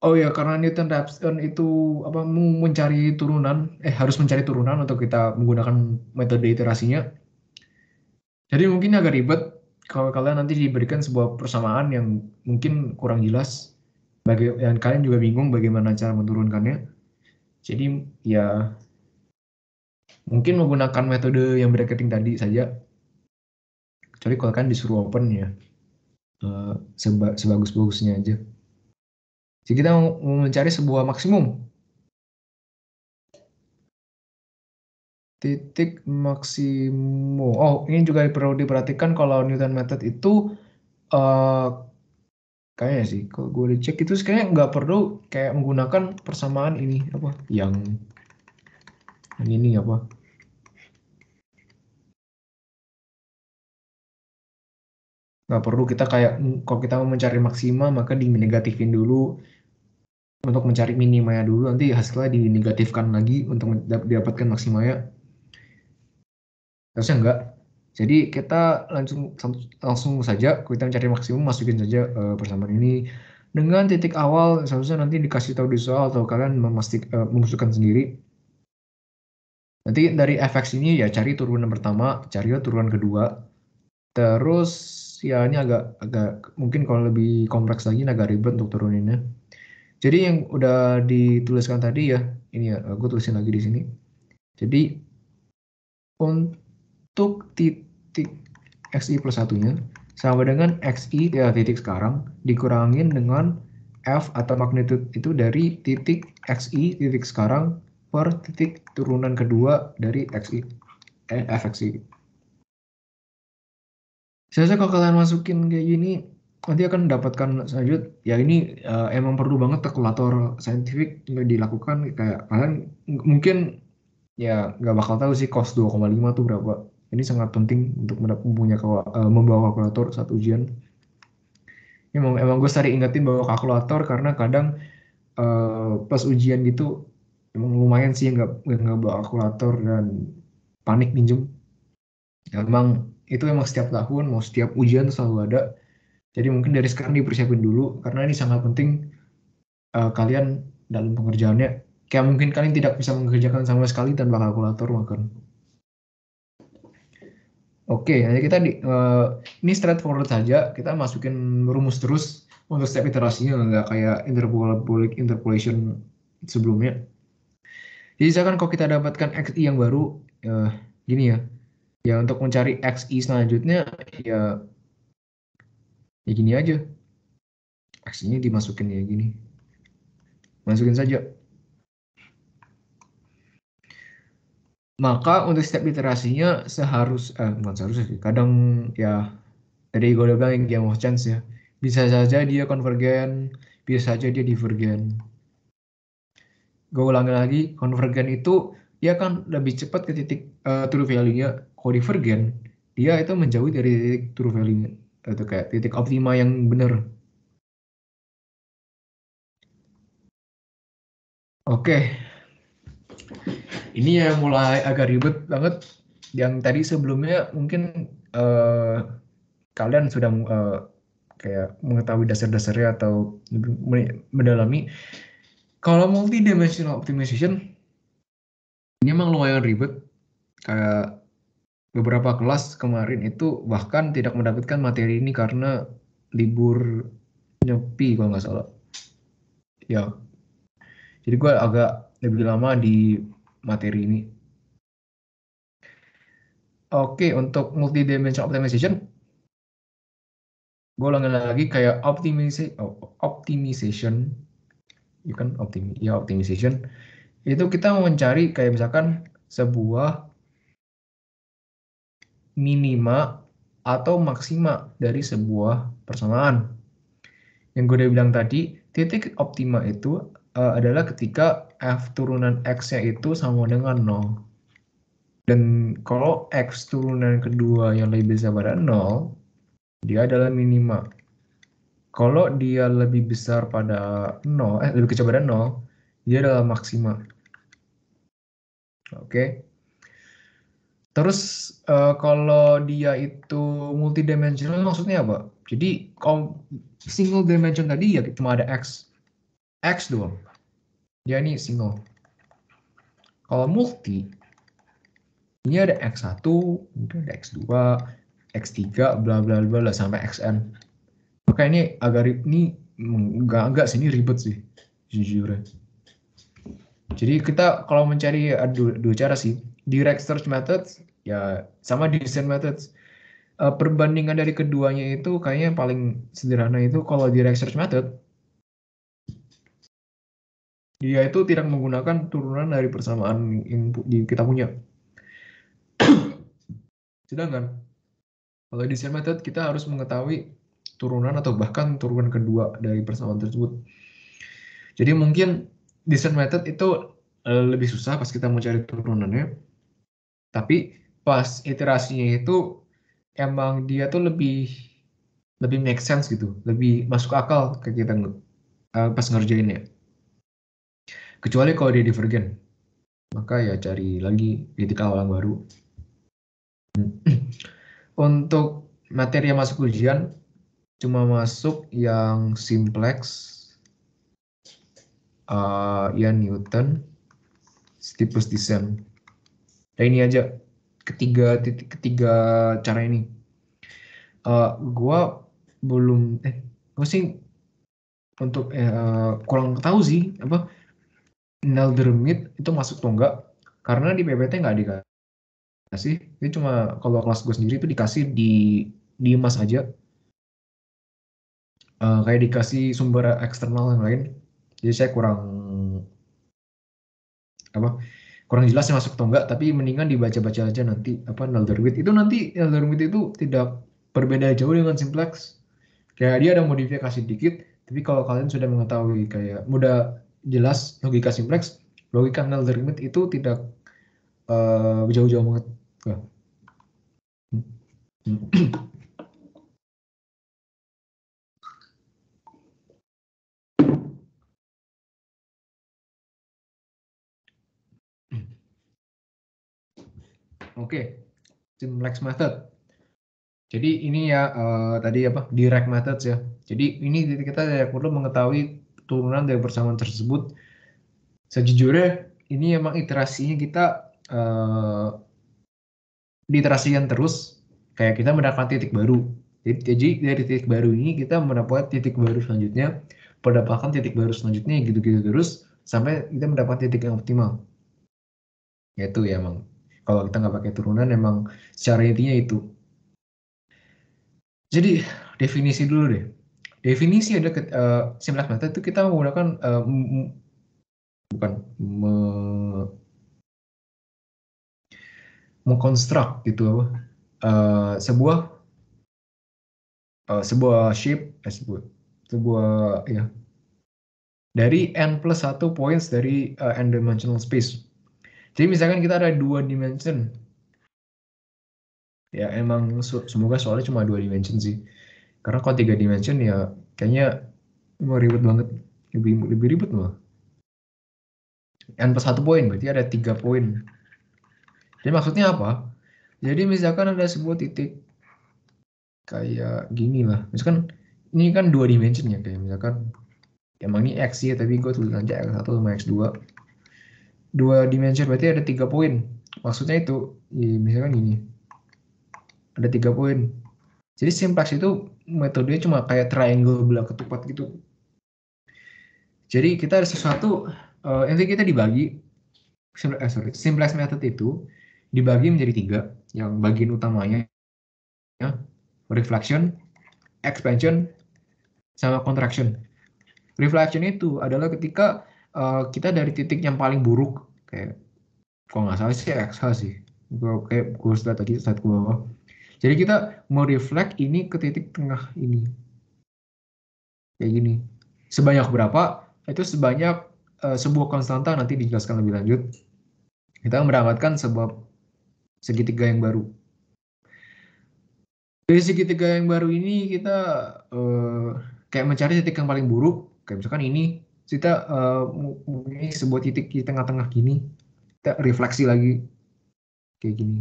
Oh ya, karena Newton-Raphson itu apa mencari turunan, harus mencari turunan untuk kita menggunakan metode iterasinya. Jadi mungkin agak ribet kalau kalian nanti diberikan sebuah persamaan yang mungkin kurang jelas, dan kalian juga bingung bagaimana cara menurunkannya. Jadi ya Mungkin menggunakan metode yang bracketing tadi saja, kecuali kalau kan disuruh open ya, sebagus-bagusnya aja. Jadi kita mau mencari sebuah maksimum. Titik maksimum. Oh, ini juga perlu diperhatikan kalau Newton method itu kayaknya sih, kalau gue cek itu kayaknya nggak perlu kayak menggunakan persamaan ini apa? Yang ini apa? Nggak perlu kita kayak kalau kita mau mencari maksima maka dinegatifin dulu untuk mencari minimanya dulu, nanti hasilnya dinegatifkan lagi untuk didapatkan maksimanya. Harusnya enggak. Jadi kita langsung saja kita mencari maksimum, masukin saja persamaan ini dengan titik awal. Seharusnya nanti dikasih tahu di soal atau kalian memasukkan sendiri. Nanti dari fx ini ya cari turunan pertama, cari turunan kedua. Terus ya ini agak mungkin kalau lebih kompleks lagi agak ribet untuk turuninnya. Jadi yang udah dituliskan tadi ya, ini ya aku tulisin lagi di sini. Jadi untuk titik xi plus satunya sama dengan xi ya titik sekarang dikurangin dengan f atau magnitude itu dari titik xi titik sekarang per titik turunan kedua dari fxi. Saya kalau kalian masukin kayak gini nanti akan mendapatkan selanjut ya ini emang perlu banget kalkulator saintifik dilakukan, kayak kalian mungkin ya nggak bakal tahu sih cos 2,5 tuh berapa. Ini sangat penting untuk membawa kalkulator saat ujian. Emang gue sering ingetin bawa kalkulator karena kadang pas ujian gitu emang lumayan sih nggak bawa kalkulator dan panik minjem. Emang itu emang setiap tahun mau setiap ujian tuh selalu ada. Jadi mungkin dari sekarang dipersiapin dulu karena ini sangat penting kalian dalam pengerjaannya. Kayak mungkin kalian tidak bisa mengerjakan sama sekali tanpa kalkulator makan. Oke, jadi kita ini straightforward saja. Kita masukin rumus terus untuk step iterasinya, nggak kayak interpolation sebelumnya. Jadi misalkan kalau kita dapatkan xi yang baru, gini ya. Ya untuk mencari xi selanjutnya ya gini aja. Xi-nya dimasukin ya gini. Masukin saja. Maka untuk step iterasinya bukan seharusnya sih. Kadang ya tadi gue udah bilang yang game of chance ya. Bisa saja dia konvergen, bisa saja dia divergen. Gue ulangi lagi, konvergen itu dia kan lebih cepat ke titik true value-nya. Kalau divergen, dia itu menjauh dari titik true value-nya. Itu kayak titik optima yang benar. Oke. Ini yang mulai agak ribet banget. Yang tadi sebelumnya mungkin kalian sudah kayak mengetahui dasar-dasarnya atau mendalami. Kalau multidimensional optimization ini emang lumayan ribet. Kayak beberapa kelas kemarin itu bahkan tidak mendapatkan materi ini karena libur nyepi kalau nggak salah. Ya, jadi gue agak lebih lama di materi ini. Oke, untuk multidimensional optimization, gue ulangi lagi kayak optimization, ya kan optimization. Itu kita mau mencari kayak misalkan sebuah minima atau maksima dari sebuah persamaan. Yang gue udah bilang tadi, titik optima itu adalah ketika f turunan x-nya itu sama dengan 0. Dan kalau x turunan kedua yang lebih besar pada 0, dia adalah minima. Kalau dia lebih besar pada 0, lebih kecil pada 0, dia adalah maksima. Oke. Terus kalau dia itu multidimensional maksudnya apa? Jadi kalau single dimension tadi ya cuma ada x doang. Dia ini single. Kalau multi, ini ada x1, mungkin ada x2, x3, bla bla bla sampai xn. Maka ini enggak sih, ini ribet sih jujur. Jadi kita kalau mencari dua cara sih. direct search methods ya sama descent methods. Perbandingan dari keduanya itu kayaknya paling sederhana itu kalau direct search method dia itu tidak menggunakan turunan dari persamaan input kita punya. Sedangkan kalau descent method kita harus mengetahui turunan atau bahkan turunan kedua dari persamaan tersebut. Jadi mungkin descent method itu lebih susah pas kita mau cari turunannya. Tapi pas iterasinya itu emang dia tuh lebih make sense gitu, lebih masuk akal ke kita pas ngerjainnya. Kecuali kalau dia divergen, maka ya cari lagi titik awal yang baru. Untuk materi yang masuk ujian cuma masuk yang simplex, ya Newton, Steepest Descent. Nah ini aja ketiga cara ini. Gua belum gue sih untuk kurang tahu sih apa Neldermit itu masuk atau enggak, karena di PPT nggak dikasih. Ini cuma kalau kelas gue sendiri itu dikasih di mas aja, kayak dikasih sumber eksternal yang lain. Jadi saya kurang jelasnya masuk atau enggak, tapi mendingan dibaca-baca aja nanti apa Neldermit itu. Nanti Neldermit itu tidak berbeda jauh dengan simplex, kayak dia ada modifikasi dikit, tapi kalau kalian sudah mengetahui kayak mudah jelas logika simplex, logika Neldermit itu tidak jauh-jauh banget. Oke, simplex method. Jadi ini ya tadi apa direct methods ya. Jadi ini kita perlu mengetahui turunan dari persamaan tersebut. Sejujurnya ini emang iterasinya kita diiterasikan terus, kayak kita mendapatkan titik baru. Jadi dari titik baru ini kita mendapatkan titik baru selanjutnya, mendapatkan titik baru selanjutnya gitu-gitu terus sampai kita mendapat titik yang optimal. Yaitu ya emang kalau kita nggak pakai turunan emang secara intinya itu. Jadi definisi dulu deh. Definisi ada simplex method itu kita menggunakan mengkonstruk gitu apa sebuah shape sebuah ya dari n+1 points dari n dimensional space. Jadi misalkan kita ada 2 dimension, ya emang semoga soalnya cuma 2 dimension sih, karena kalau 3 dimension ya kayaknya mau ribet banget, lebih ribet malah. n+1 poin berarti ada 3 poin. Jadi maksudnya apa? Jadi misalkan ada sebuah titik kayak gini lah, misalkan ini kan 2 dimension ya, kayak misalkan emang ini x ya, tapi gue tulis aja x1 sama x2. 2 dimension berarti ada 3 poin. Maksudnya itu ya, misalkan gini ada 3 poin. Jadi simplex itu metodenya cuma kayak triangle belah ketupat gitu. Jadi kita ada sesuatu, nanti kita dibagi, simplex method itu dibagi menjadi 3, yang bagian utamanya ya, reflection, expansion, sama contraction. Reflection itu adalah ketika kita dari titik yang paling buruk, kayak kalau nggak salah sih XH sih, kayak gue lihat tadi saat ke bawah. Jadi kita mau reflect ini ke titik tengah ini, kayak gini. Sebanyak berapa? Itu sebanyak sebuah konstanta, nanti dijelaskan lebih lanjut. Kita mendapatkan sebuah segitiga yang baru. Dari segitiga yang baru ini kita kayak mencari titik yang paling buruk, kayak misalkan ini kita mempunyai sebuah titik di tengah-tengah gini, kita refleksi lagi kayak gini.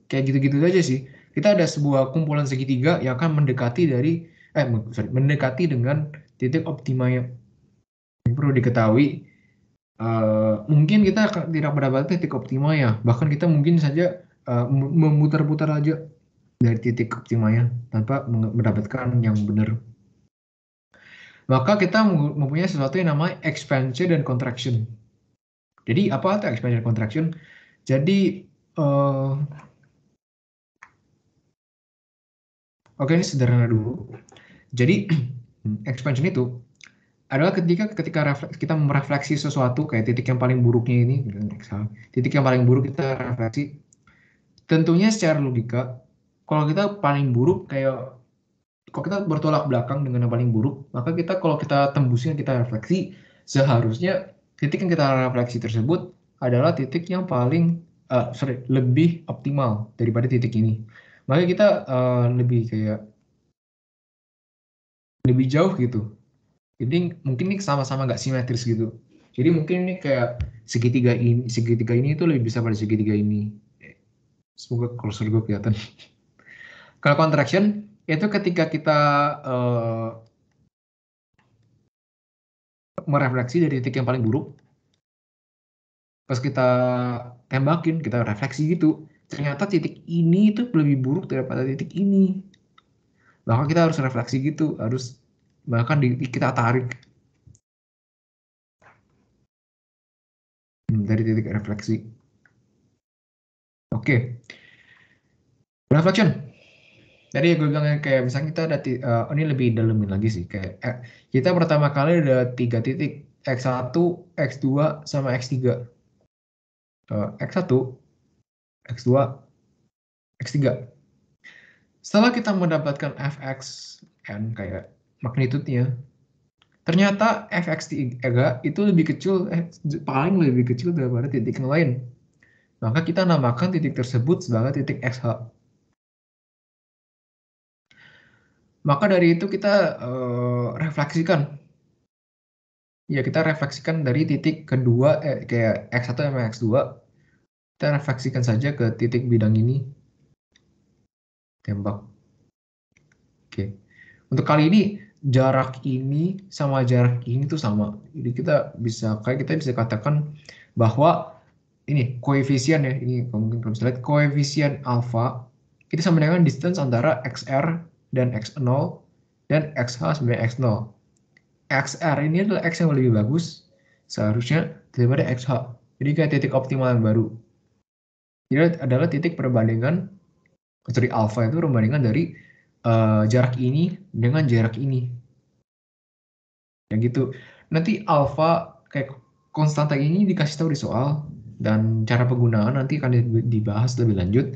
Kayak gitu-gitu aja sih. Kita ada sebuah kumpulan segitiga yang akan mendekati dengan titik optimanya. Yang perlu diketahui, mungkin kita tidak mendapatkan titik optimanya, bahkan kita mungkin saja memutar-putar aja dari titik optimanya tanpa mendapatkan yang benar. Maka kita mempunyai sesuatu yang namanya expansion dan contraction. Jadi apa itu expansion contraction? Jadi oke, ini sederhana dulu. Jadi expansion itu adalah ketika kita merefleksi sesuatu kayak titik yang paling buruknya ini, titik yang paling buruk kita refleksi. Tentunya secara logika, kalau kita paling buruk kayak kalau kita bertolak belakang dengan yang paling buruk, maka kalau kita tembusin, kita refleksi, seharusnya titik yang kita refleksi tersebut adalah titik yang paling lebih optimal daripada titik ini. Maka kita lebih jauh gitu. Jadi mungkin ini sama-sama nggak simetris gitu. Jadi mungkin ini kayak segitiga ini itu lebih besar pada segitiga ini. Semoga cursor gue kelihatan. Kalau contraction itu ketika kita merefleksi dari titik yang paling buruk, pas kita tembakin, kita refleksi gitu, ternyata titik ini itu lebih buruk daripada titik ini. Maka kita harus refleksi gitu, harus bahkan kita tarik dari titik refleksi. Oke. Reflection. Tadi gue bilang kayak misalnya kita ada ini lebih dalemin lagi sih, kayak kita pertama kali ada 3 titik, X1, X2 sama X3. X1, X2, X3. Setelah kita mendapatkan fx n kayak magnitude-nya, ternyata fx3 itu lebih kecil, paling lebih kecil daripada titik yang lain. Maka kita namakan titik tersebut sebagai titik xh. Maka dari itu kita refleksikan. Ya, kita refleksikan dari titik kedua, kayak X1 sama X2. Kita refleksikan saja ke titik bidang ini. Tembak. Oke. Untuk kali ini, jarak ini sama jarak ini tuh sama. Jadi kita bisa katakan bahwa ini koefisien ya. Ini mungkin kalau bisa lihat koefisien alfa itu sama dengan distance antara XR dan X0 dan XH sebenarnya X0. XR ini adalah X yang lebih bagus seharusnya daripada XH. Jadi kayak titik optimal yang baru. Jadi adalah titik perbandingan dari alfa itu perbandingan dari jarak ini dengan jarak ini. Ya gitu. Nanti alfa kayak konstanta ini dikasih tahu di soal dan cara penggunaan nanti akan dibahas lebih lanjut.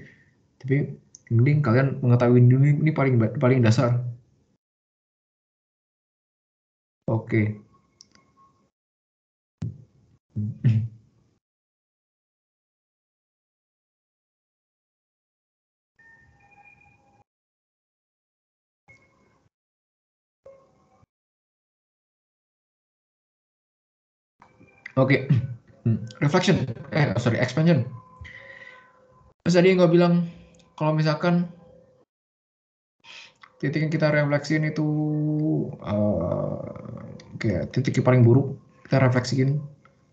Tapi mending kalian mengetahui dulu ini paling dasar. Oke. Oke. Reflection. Expansion. Terus tadi yang gue bilang, kalau misalkan titik yang kita refleksiin itu kayak titik yang paling buruk, kita refleksiin.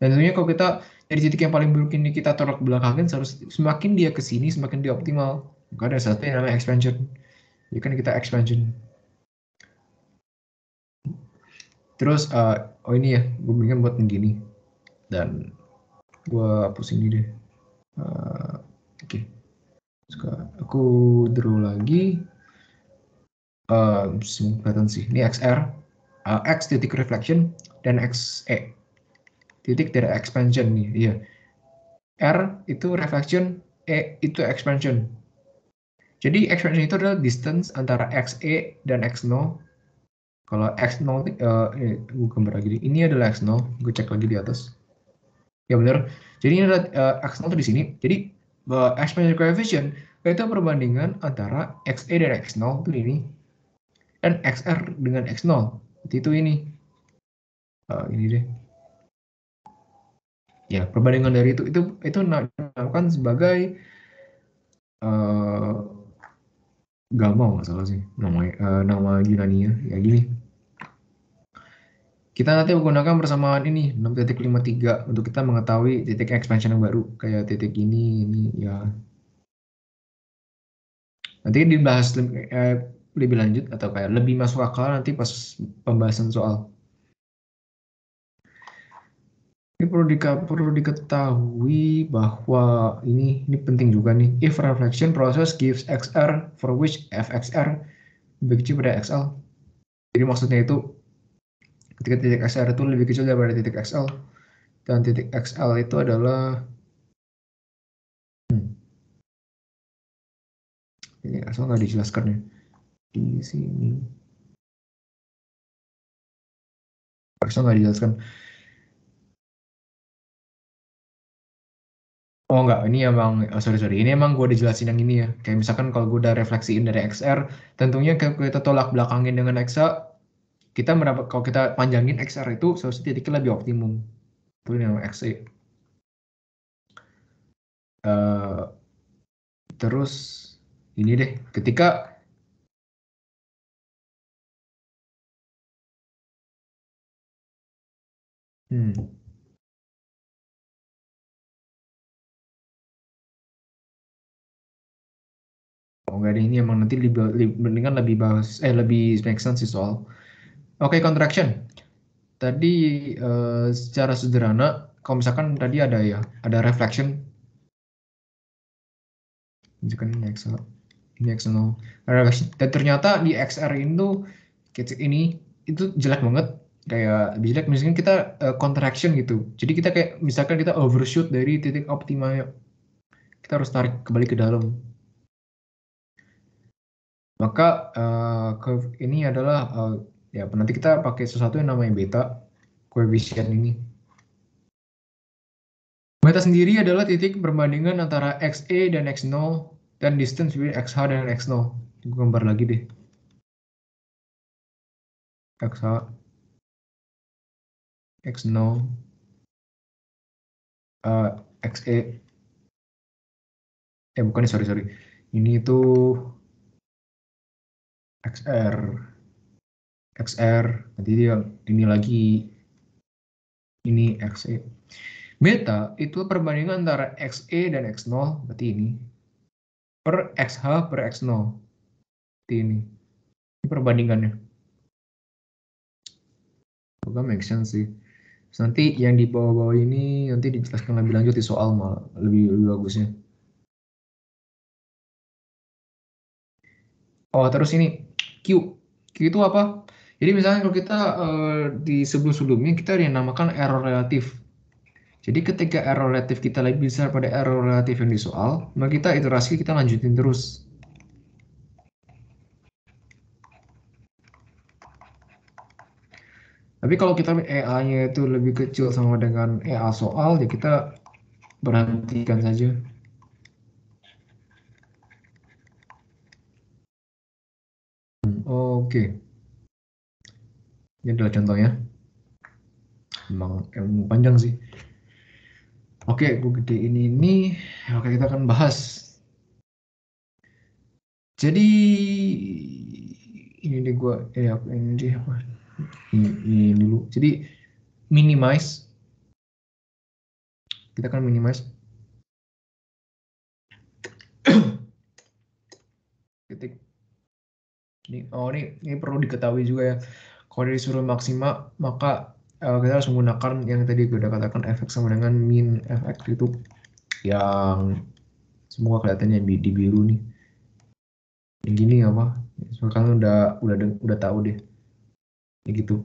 Dan tentunya kalau kita dari titik yang paling buruk ini kita tolak belakangin, semakin dia ke sini, semakin dia optimal. Maka ada satu yang namanya expansion. Jadi kan kita expansion. Terus, ini ya, gue mendingan buat begini. Dan gue hapus ini deh. Oke. Aku draw lagi. Kelihatan sih. Ini XR, X titik reflection, dan XE titik dari expansion nih. Iya. R itu reflection, E itu expansion. Jadi expansion itu adalah distance antara XE dan X0. Kalau X0, gue gambar lagi. Ini adalah X0. Gue cek lagi di atas. Ya benar. Jadi ini adalah X0 itu di sini. Jadi expansion coefficient itu perbandingan antara XE dan X0 itu ini. Dan XR dengan X0 itu ini. Ini deh. Ya, perbandingan dari itu dinamakan sebagai gamma, nggak salah sih nama Yunani-nya. Ya gini. Kita nanti menggunakan persamaan ini 6.53 untuk kita mengetahui titik expansion yang baru kayak titik ini ya. Nanti dibahas lebih lanjut atau kayak lebih masuk akal nanti pas pembahasan soal. Ini perlu diketahui bahwa ini penting juga nih. If reflection process gives XR for which FXR lebih kecil pada XL. Jadi maksudnya itu ketika titik XR itu lebih kecil daripada titik XL dan titik XL itu adalah ini XL nggak dijelaskan ya di sini. XL nggak dijelaskan. Oh enggak, ini emang sorry, ini emang gue dijelasin yang ini ya. Kayak misalkan kalau gue udah refleksiin dari XR, tentunya kalau kita tolak belakangin dengan XA, kita mendapat kalau kita panjangin XR itu seharusnya titiknya lebih optimum. Itu yang XA. Terus ini deh, ketika oh enggak deh, ini emang nanti mendingan lebih bahas lebih make sense sih soal. Oke, contraction. Tadi secara sederhana, kalau misalkan tadi ada reflection, misalkan ini XL, dan ternyata di XR ini itu jelek banget, kayak lebih jelek misalkan kita contraction gitu. Jadi kita kayak misalkan kita overshoot dari titik optimanya, kita harus tarik kembali ke dalam. Maka curve ini adalah ya nanti kita pakai sesuatu yang namanya beta, koefisien ini. Beta sendiri adalah titik perbandingan antara XE dan X0 dan distance between XH dan X0. Gue gambar lagi deh. XH, X0, XE. Bukan, sorry. Ini itu XR. Nanti dia ini lagi, ini XE. Beta itu perbandingan antara XE dan X0, berarti ini, per XH per X0. Berarti ini perbandingannya. Semoga make sense sih. Nanti yang di bawah-bawah ini nanti dijelaskan lebih lanjut di soal malah lebih bagusnya. Oh, terus ini Q. Q itu apa? Jadi misalnya kalau kita di sebelum-sebelumnya kita dinamakan error relatif. Jadi ketika error relatif kita lebih besar pada error relatif yang di soal, maka kita iterasi kita lanjutin terus. Tapi kalau kita EA-nya itu lebih kecil sama dengan EA soal, ya kita berhentikan saja. Oke. Ini adalah contohnya. Emang panjang sih. Oke, gue gedein ini. Oke, kita akan bahas. Jadi ini deh gue, ini deh apa? Ini dulu. Jadi minimize. Kita akan minimize. Titik. Ini perlu diketahui juga ya. Kalau disuruh maksimal, maka kita harus menggunakan yang tadi gue udah katakan fx sama dengan min fx itu yang semua kelihatannya di biru nih. Yang gini apa? Soalnya udah tahu deh. Ya gitu.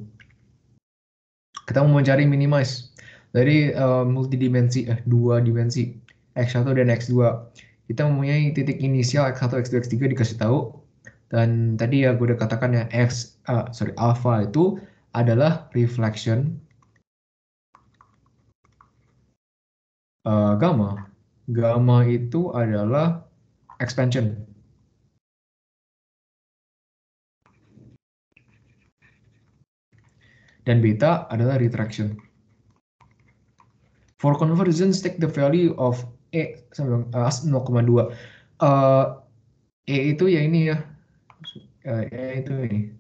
Kita mau mencari minimize dari multidimensi, dua dimensi x1 dan x2. Kita mempunyai titik inisial x1, x2, x3 dikasih tahu. Dan tadi ya gue udah katakan ya alpha itu adalah reflection gamma. Gamma itu adalah expansion. Dan beta adalah retraction. For conversions, take the value of E sama 0,2. E itu ya ini ya. E itu ini.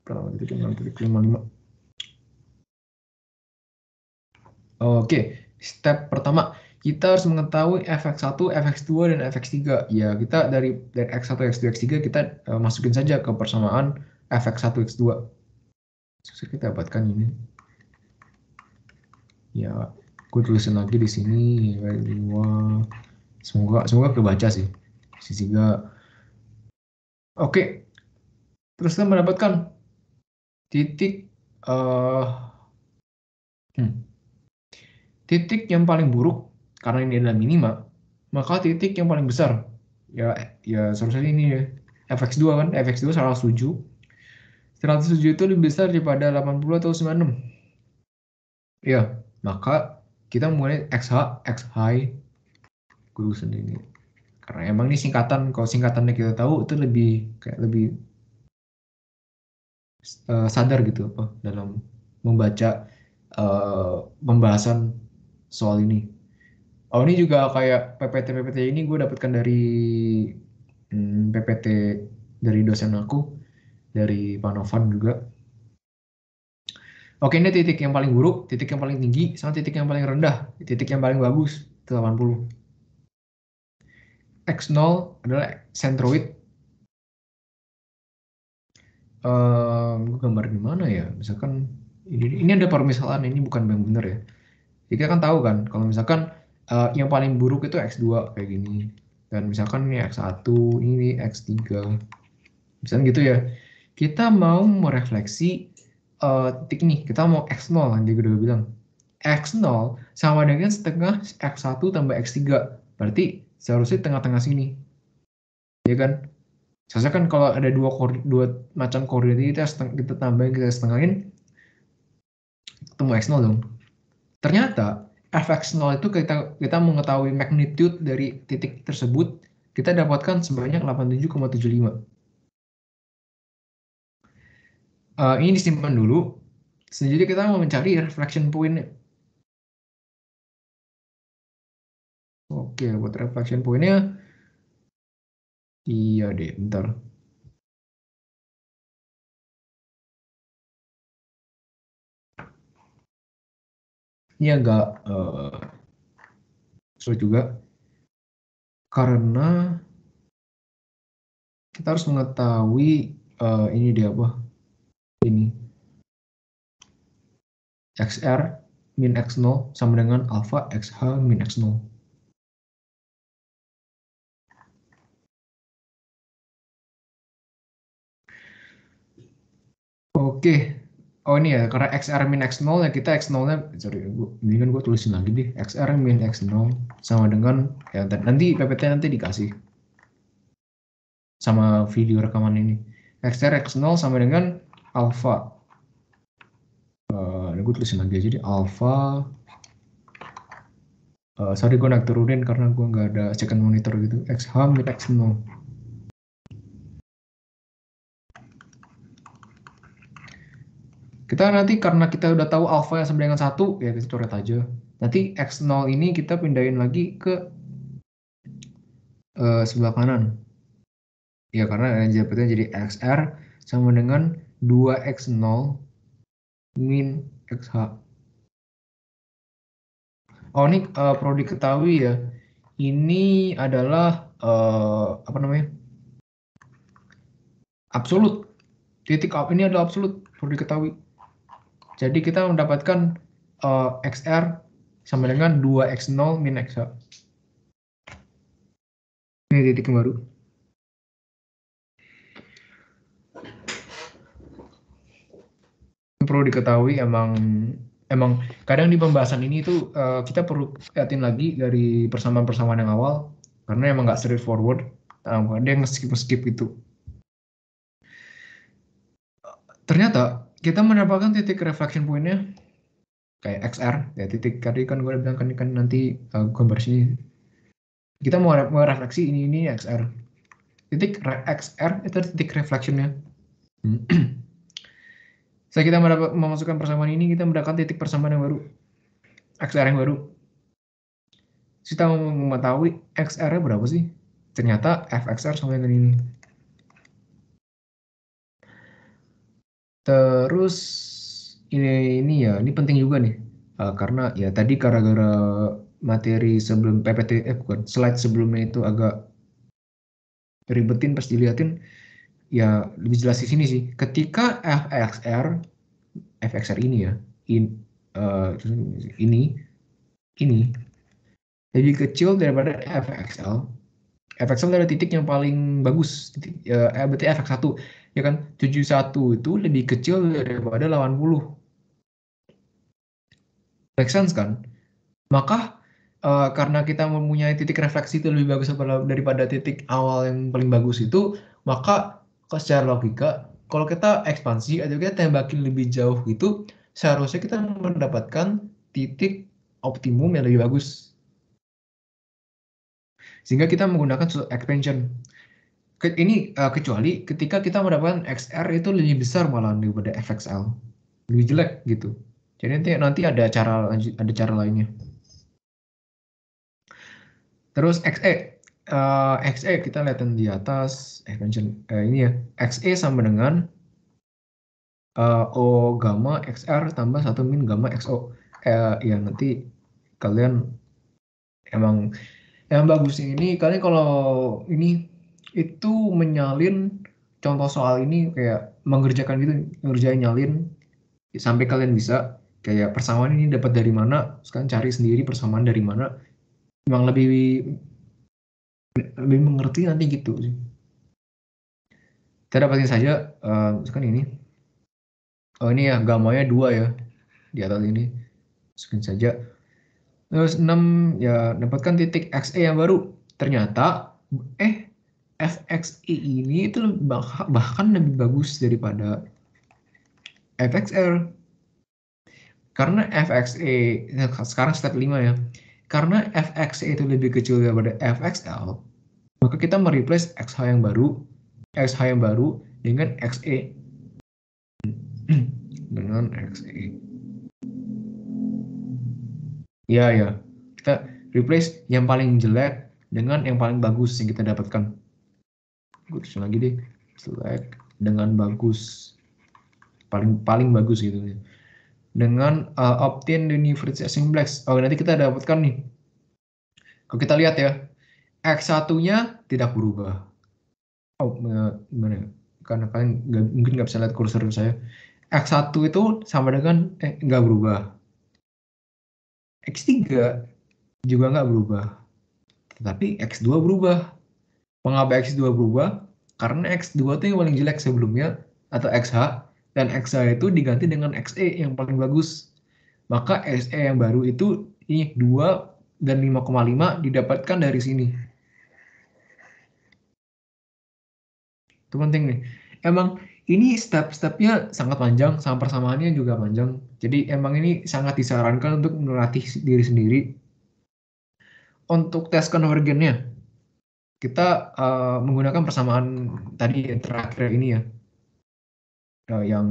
Berapa titik 6,55. Oke, step pertama kita harus mengetahui fx1, fx2 dan fx3. Ya, kita dari x1, x2, x3 kita masukin saja ke persamaan fx1, x2. Susah kita dapatkan ini. Ya, Gue tulisin lagi di sini dua. Semoga kebaca sih. Sisi 3. Oke, terus kita mendapatkan titik eh titik yang paling buruk karena ini adalah minima, maka titik yang paling besar ya seharusnya ini ya fx2 kan, fx2 107 itu lebih besar daripada 80 atau 96 ya, maka kita mulai x high gue sendiri karena emang ini singkatan, kalau singkatannya kita tahu itu lebih sadar gitu apa dalam membaca pembahasan soal ini. Oh ini juga kayak PPT ini gue dapatkan dari PPT dari dosen aku, dari Pak Novan juga. Oke, ini titik yang paling buruk, titik yang paling tinggi, sama titik yang paling rendah. Titik yang paling bagus itu 80. X0 adalah centroid. Gue gambar di mana ya? Misalkan ini ada permisalan, ini bukan yang benar ya. Jadi kita kan tahu kan, kalau misalkan yang paling buruk itu X2 kayak gini. Dan misalkan ini X1, ini X3. Misalnya gitu ya. Kita mau merefleksi titik nih, kita mau X0 kan, dia udah bilang. X0 sama dengan setengah X1 tambah X3. Berarti seharusnya tengah-tengah sini. Ya kan? Seharusnya kan kalau ada dua macam koordinat kita tambahin, kita setengahin, ketemu X0 dong. Ternyata fx0 itu kita mengetahui magnitude dari titik tersebut, kita dapatkan sebanyak 87,75. Ini disimpan dulu. Jadi kita mau mencari reflection point. Oke, buat reflection point-nya, iya deh, bentar. Ini agak sulit juga, karena kita harus mengetahui ini dia apa? Ini XR min X0 sama dengan alpha XH min X0. Oke. Oh ini ya, karena XR min X0 ya kita X0-nya, sorry, ini kan gue tulisin lagi deh. XR min X0 sama dengan, ya nanti PPT nanti dikasih sama video rekaman ini. XR X0 sama dengan alpha. Gue tulisin lagi aja deh, alpha. Sorry gue nak turunin karena gue nggak ada second monitor gitu. XH min X0. Kita nanti karena kita udah tahu alpha yang sama dengan 1, ya kita coret aja. Nanti X0 ini kita pindahin lagi ke sebelah kanan. Ya karena dapetnya jadi XR sama dengan 2X0 min XH. Oh ini perlu diketahui ya. Ini adalah apa namanya? Absolut. Titik ini adalah absolut, perlu diketahui. Jadi kita mendapatkan XR sama dengan 2X0 min XH. Ini titik yang baru. Perlu diketahui emang kadang di pembahasan ini tuh kita perlu liatin lagi dari persamaan-persamaan yang awal karena emang nggak straightforward, ada yang skip gitu. Ternyata kita mendapatkan titik reflection point-nya kayak XR ya, titik tadi kan gue bilang kan nanti gambar sini kita mau refleksi ini XR, titik XR itu titik reflection-nya. Setelah kita memasukkan persamaan ini, kita mendapatkan titik persamaan yang baru, XR yang baru. Kita mau mengetahui XR-nya berapa sih? Ternyata FXR sama dengan ini. Terus ini ya, ini penting juga nih. Karena ya tadi gara-gara materi sebelum PPT, bukan, slide sebelumnya itu agak ribetin pas diliatin, ya lebih jelas di sini sih. Ketika FXR ini ya, ini ini lebih kecil daripada fxl. fxl adalah titik yang paling bagus, berarti fx1 ya kan, 71 itu lebih kecil daripada 80. Make sense kan? Maka karena kita mempunyai titik refleksi itu lebih bagus daripada titik awal yang paling bagus itu, maka secara logika kalau kita ekspansi atau kita tembakin lebih jauh gitu, seharusnya kita mendapatkan titik optimum yang lebih bagus. Sehingga kita menggunakan expansion. Ini kecuali ketika kita mendapatkan XR itu lebih besar malah daripada FXL. Lebih jelek gitu. Jadi nanti ada cara lainnya. Terus XE. XE kita lihat di atas expansion ini ya. XE sama dengan O gamma XR tambah 1 min gamma XO. Ya nanti kalian emang yang bagus ini kalian kalau ini itu menyalin contoh soal ini kayak mengerjakan gitu, ngerjain nyalin sampai kalian bisa kayak persamaan ini dapat dari mana, sekarang cari sendiri persamaan dari mana, emang lebih mengerti nanti gitu sih. Kita dapatin saja misalkan ini, oh ini ya gamanya 2 ya di atas ini, masukin saja. Terus 6 ya dapatkan titik XE yang baru, ternyata fXE ini itu bahkan lebih bagus daripada fXL. Karena fXE sekarang step 5 ya, karena fXE itu lebih kecil daripada fXL, maka kita mereplace XH yang baru dengan XE dengan XE. Ya, kita replace yang paling jelek dengan yang paling bagus yang kita dapatkan. Gue tulisin lagi deh, select dengan bagus, paling bagus gitu ya. Dengan obtain the universal simplex. Oh, nanti kita dapatkan nih. Kalau kita lihat ya, X1-nya tidak berubah. Oh, gimana ya? Karena kalian mungkin nggak bisa lihat kursor saya. X1 itu sama dengan nggak berubah. X3 juga nggak berubah. Tetapi X2 berubah. Mengapa X2 berubah? Karena X2 itu yang paling jelek sebelumnya, atau XH, dan XH itu diganti dengan XE yang paling bagus. Maka SE yang baru itu ini 2 dan 5,5 didapatkan dari sini. Itu penting nih. Emang ini step-stepnya sangat panjang, sama persamaannya juga panjang. Jadi emang ini sangat disarankan untuk melatih diri sendiri. Untuk tes konvergennya, kita menggunakan persamaan tadi yang terakhir ini ya. Yang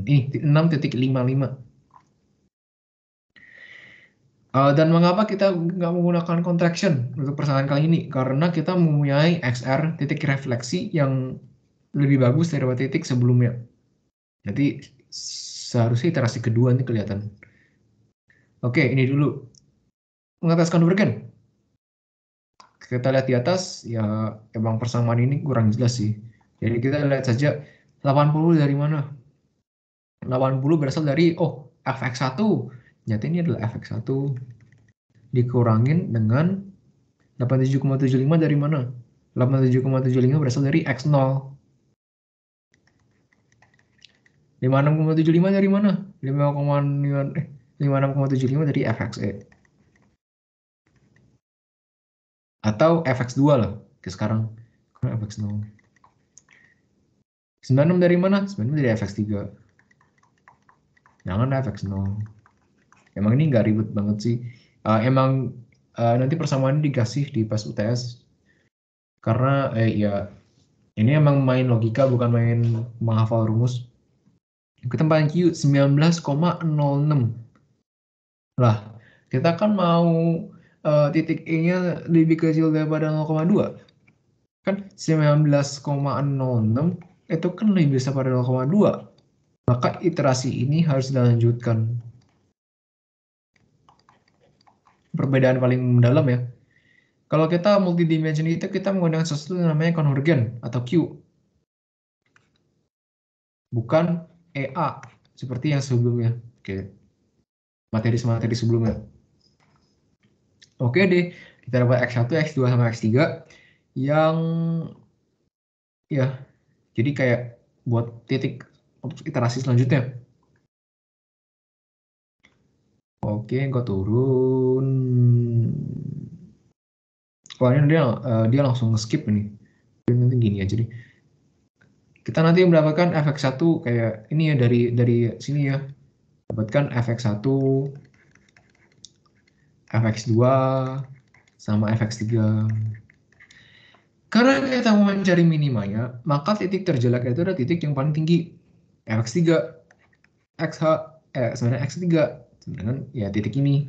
ini 6.55. Dan mengapa kita nggak menggunakan contraction untuk persamaan kali ini? Karena kita mempunyai XR titik refleksi yang lebih bagus daripada titik sebelumnya. Jadi seharusnya iterasi kedua ini kelihatan. Oke, ini dulu. Mengatas konvergen. Kita lihat di atas, ya emang persamaan ini kurang jelas sih. Jadi kita lihat saja 80 dari mana? 80 berasal dari, fx1. Nyata ini adalah fx1. Dikurangin dengan 87,75 dari mana? 87,75 berasal dari x0. 56,75 dari mana? 56,75 dari fxe. Atau fx2 lah. Oke, sekarang fx0. 96 dari mana? 96 dari fx3. Jangan fx0. Emang ini nggak ribet banget sih. Emang nanti persamaan dikasih di pas UTS. Karena ya ini emang main logika bukan main menghafal rumus. Ketempalan Q 19,06. Lah, kita kan mau titik E-nya lebih kecil daripada 0,2. Kan 19,06 itu kan lebih besar pada 0,2. Maka iterasi ini harus dilanjutkan. Perbedaan paling mendalam ya. Kalau kita multidimension itu kita menggunakan sesuatu yang namanya konvergen atau Q. Bukan EA seperti yang sebelumnya. Oke. Materi sebelumnya. Oke deh, kita dapat X1, X2, sama X3 yang ya, jadi kayak buat titik untuk iterasi selanjutnya. Oke, gue turun. Wah, ini dia langsung skip ini. Nanti gini aja deh. Kita nanti mendapatkan fx1 kayak ini ya dari sini ya. Dapatkan fx1, fx2, sama fx3. Karena kita mau mencari minimanya, maka titik terjelek itu adalah titik yang paling tinggi. fx3, xh, sebenarnya x3, sedangkan ya titik ini.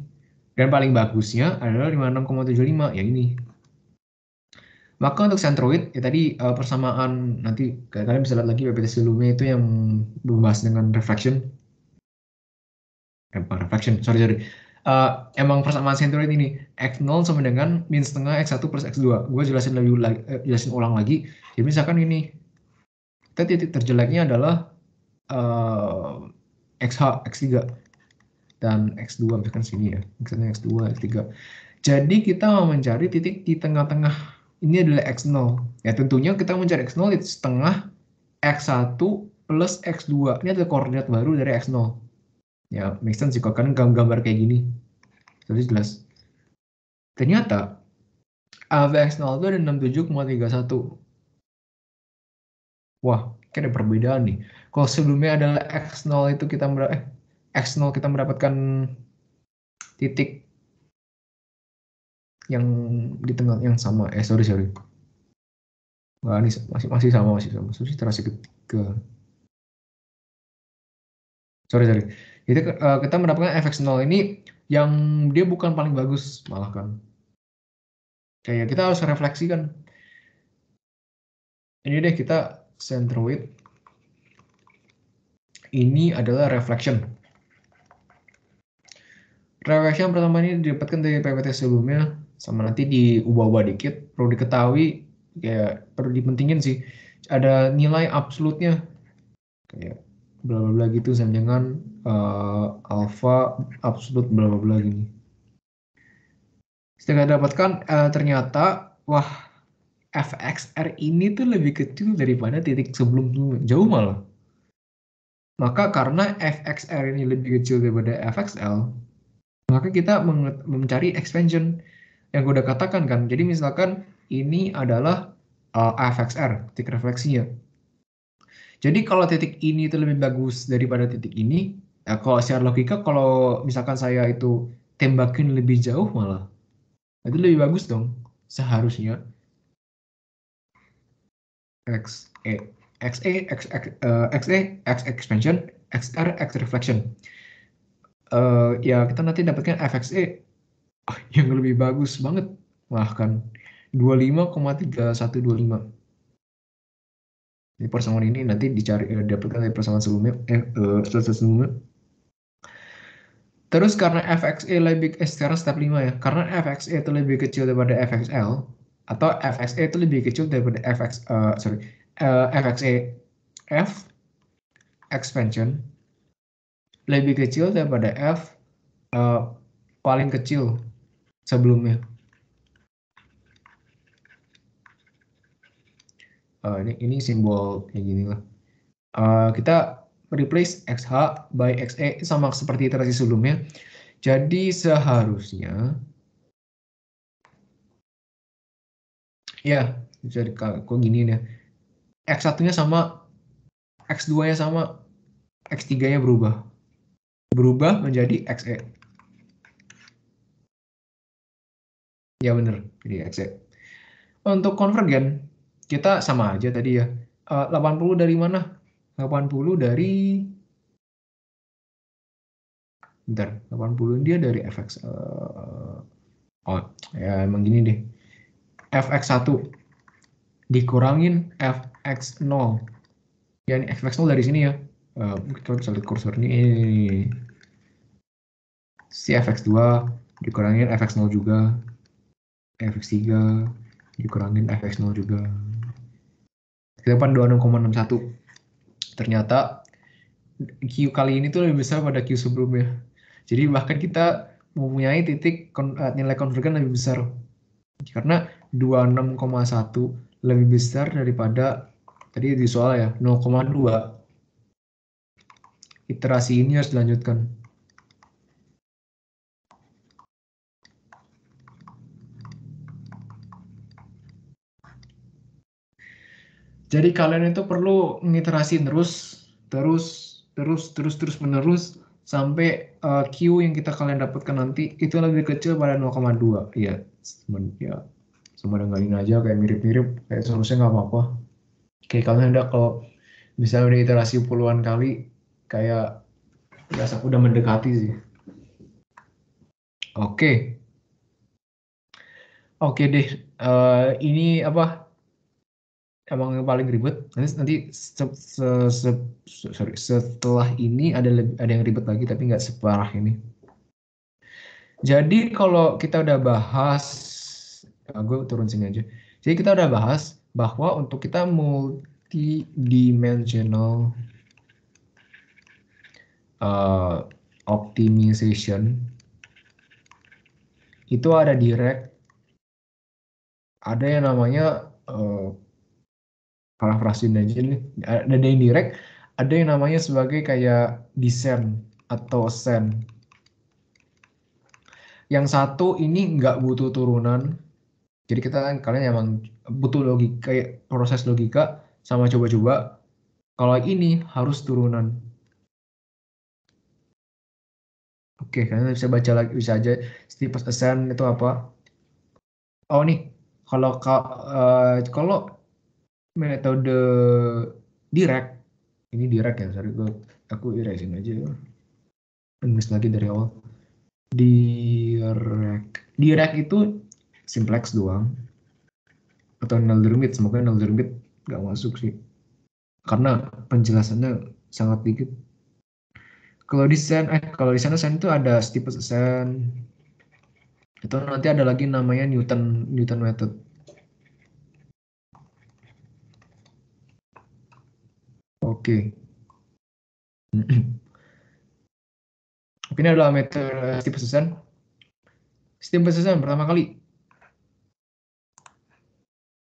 Dan paling bagusnya adalah 56,75, ya ini. Maka untuk centroid, ya tadi persamaan, nanti kalian bisa lihat lagi PPT sebelumnya itu yang membahas dengan reflection. Reflection, sorry. Emang persamaan centroid ini, X0 sama dengan min setengah X1 plus X2. Gue jelasin ulang lagi. Jadi misalkan ini, kita titik terjeleknya adalah XH, X3. Dan X2, misalkan sini ya. Misalnya X2, X3. Jadi kita mau mencari titik di tengah-tengah. Ini adalah X0. Ya tentunya kita mencari X0 di setengah X1 plus X2. Ini adalah koordinat baru dari X0. Ya, make sense sih. Kalau kalian gambar kayak gini. Jadi jelas. Ternyata AVX0 itu ada 67,31. Wah, kayak ada perbedaan nih. Kalau sebelumnya adalah X0 itu X0 kita mendapatkan titik yang di tengah yang sama. Sorry. Wah, ini masih sama. Sorry, terasi ketiga. Sorry. Jadi kita mendapatkan fx0 ini yang dia bukan paling bagus malah kan. Kayak kita harus refleksikan. Ini deh kita centroid. Ini adalah reflection. Reflection pertama ini didapatkan dari PPT sebelumnya, sama nanti diubah-ubah dikit. Perlu diketahui, kayak perlu dipentingin sih. Ada nilai absolutnya, kayak bla bla bla gitu, sama dengan alpha absolut bla bla bla gini. Setelah dapatkan ternyata, wah, fxr ini tuh lebih kecil daripada titik sebelumnya, jauh malah. Maka karena fxr ini lebih kecil daripada fxl, maka kita mencari expansion yang gue udah katakan kan. Jadi misalkan ini adalah fxr, titik refleksinya. Jadi kalau titik ini itu lebih bagus daripada titik ini, ya kalau secara logika kalau misalkan saya itu tembakin lebih jauh malah, itu lebih bagus dong seharusnya. XE, X expansion, XR, X reflection. Ya kita nanti dapatkan fxe yang lebih bagus banget, bahkan 25,3125. Ini persamaan ini nanti dicari dapatkan dari persamaan sebelumnya, sebelumnya. Terus karena fxe lebih sekarang step 5 ya, karena fxe itu lebih kecil daripada fxl, atau fxe itu lebih kecil daripada fxe f expansion lebih kecil daripada f paling kecil sebelumnya. Ini simbol kayak gini lah. Kita replace xh by xe sama seperti iterasi sebelumnya. Jadi seharusnya ya jadi kok gini ya. X1-nya sama, X2-nya sama, X3-nya berubah menjadi xe. Ya bener, jadi xe. Untuk konvergen kita sama aja tadi ya. 80 dari mana? 80 dari bentar, 80 dia dari fx. Oh, ya emang gini deh. Fx1 dikurangin fx0. Ya ini fx0 dari sini ya. Kita bisa lihat kursor ini. Si fx2 dikurangin fx0 juga. fx3 dikurangin fx0 juga. Kita dapat 26,61. Ternyata Q kali ini tuh lebih besar pada Q sebelumnya. Jadi bahkan kita mempunyai nilai konvergen lebih besar. Karena 26,1 lebih besar daripada tadi di soal ya, 0,2. Iterasi ini harus dilanjutkan. Jadi kalian itu perlu ngiterasi terus menerus sampai Q yang kalian dapatkan nanti itu lebih kecil pada 0,2. Ya, sama dengan ini aja kayak mirip-mirip, kayak seharusnya nggak apa-apa. Kayak kalian kalau misalnya udah iterasi puluhan kali, kayak udah mendekati sih. Oke. Oke deh. Ini apa? Emang yang paling ribet. Nanti setelah ini ada yang ribet lagi, tapi nggak separah ini. Jadi kalau kita udah bahas, gue turun sini aja. Jadi kita udah bahas bahwa untuk kita multidimensional optimization itu ada direct, ada yang namanya parafrasin aja nih, ada yang direct, ada yang namanya sebagai kayak descent atau ascent. Yang satu ini nggak butuh turunan, jadi kalian emang butuh logika, kayak proses logika sama coba-coba. Kalau ini harus turunan. Oke, kalian bisa baca lagi, bisa aja steepest ascent itu apa. Oh nih, kalau metode direct, ini direct ya, sorry aku erasin aja, nulis lagi dari awal. Direct itu simplex doang, atau Neldermit, semoga Neldermit nggak masuk sih, karena penjelasannya sangat dikit. Kalau di sana itu ada steepest ascent, itu nanti ada lagi namanya Newton method. Oke. Ini adalah metode steepest ascent. Steepest ascent pertama kali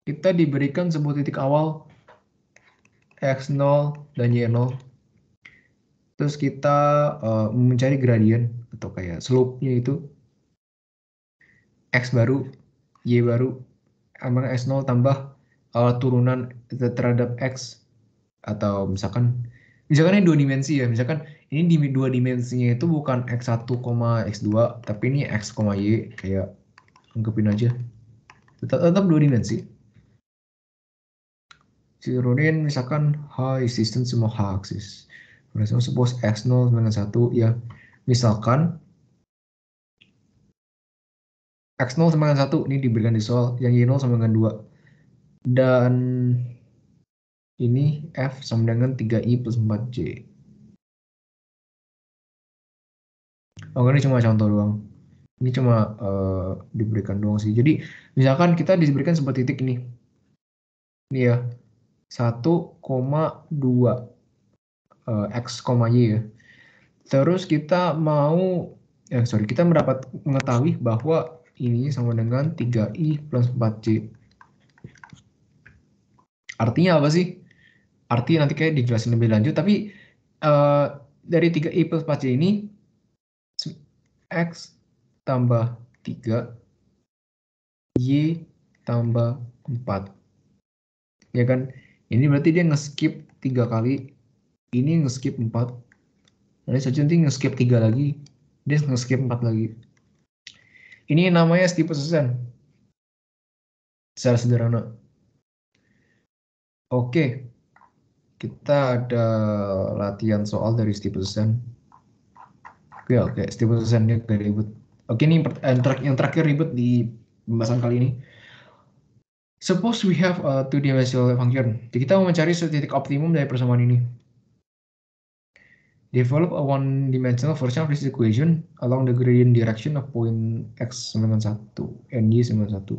kita diberikan sebuah titik awal x0 dan y0. Terus kita mencari gradien atau kayak slope-nya itu x baru, y baru, sama s0 tambah turunan terhadap x, atau misalkan ini dua dimensi ya, misalkan ini di dua dimensinya itu bukan x1, x2, tapi ini x, y, kayak anggapin aja tetap dua dimensi. Turunin misalkan high distance semua h axis. Suppose x0 dengan 1 ya, misalkan x0 sama dengan 1 ini diberikan di soal, yang y0 sama dengan 2, dan ini f sama dengan 3i plus 4j. Oh, ini cuma contoh doang. Ini cuma diberikan doang sih. Jadi misalkan kita diberikan sebuah titik ini. Ini ya. 1,2 x, y ya. Terus kita kita mengetahui bahwa ini sama dengan 3i plus 4j. Artinya apa sih? Artinya nanti kayak dijelasin lebih lanjut, tapi dari 3i plus 4j ini x tambah 3, y tambah 4. Ya kan? Ini berarti dia nge-skip 3 kali, ini nge-skip 4. Nanti saja nanti nge-skip 3 lagi, dia nge-skip 4 lagi. Ini namanya steepest ascent. Secara sederhana. Oke. Kita ada latihan soal dari steepest ascent. Oke, steepest ascent-nya gak ribet. Oke, ini yang terakhir ribet di pembahasan kali ini. Suppose we have a two-dimensional function. Jadi kita mau mencari titik optimum dari persamaan ini. Develop a one-dimensional version of this equation along the gradient direction of point x sama dengan 1 and y sama dengan 1.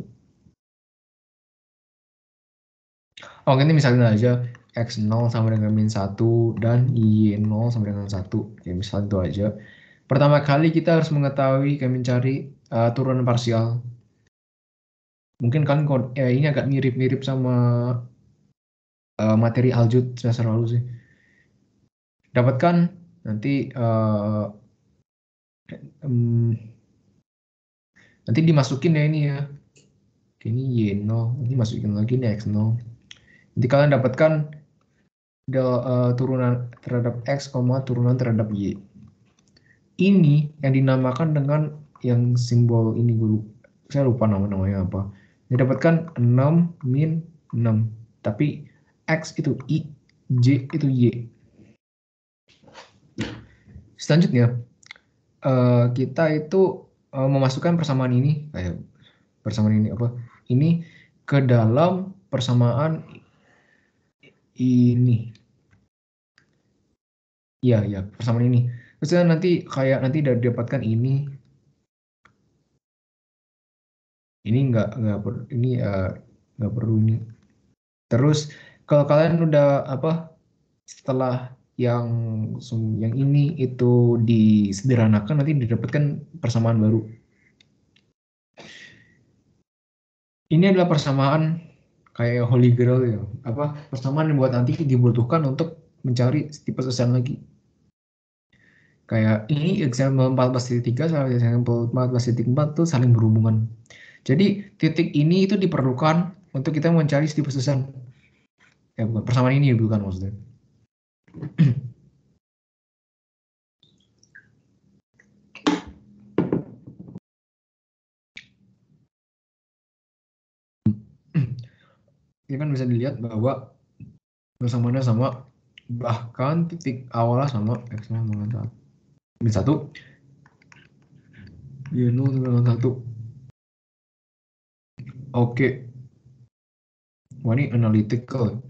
Oh, ini misalnya aja x0 sama dengan min 1 dan y0 sama dengan 1. Ya, misalnya itu aja. Pertama kali kita harus mengetahui kayak mencari turunan parsial. Mungkin kalian ini agak mirip-mirip sama materi aljut semester lalu sih. Dapatkan nanti nanti dimasukin ya ini ya. Ini Y0, nanti masukin lagi ini X0. Nanti kalian dapatkan turunan terhadap X, turunan terhadap Y. Ini yang dinamakan dengan yang simbol ini guru. Saya lupa namanya apa. Yang dapatkan 6 min 6. Tapi X itu I, J itu Y. Selanjutnya, kita itu memasukkan persamaan ini, persamaan ini apa? Ini ke dalam persamaan ini. Iya, persamaan ini. Terus nanti kayak nanti dapatkan ini. Ini nggak perlu ini. Terus kalau kalian udah setelah yang ini itu disederhanakan nanti didapatkan persamaan baru. Ini adalah persamaan kayak Holy Grail ya. Persamaan yang buat nanti dibutuhkan untuk mencari tipe susunan lagi. Kayak ini example 14.3 sama example 14.4 tuh saling berhubungan. Jadi titik ini itu diperlukan untuk kita mencari tipe susunan. Bukan persamaan ini bukan maksudnya. Ini kan bisa dilihat bahwa persamaannya sama, bahkan titik awalnya sama, x-nya dengan 1 y0 dengan 1. Oke. Wah, ini analytical.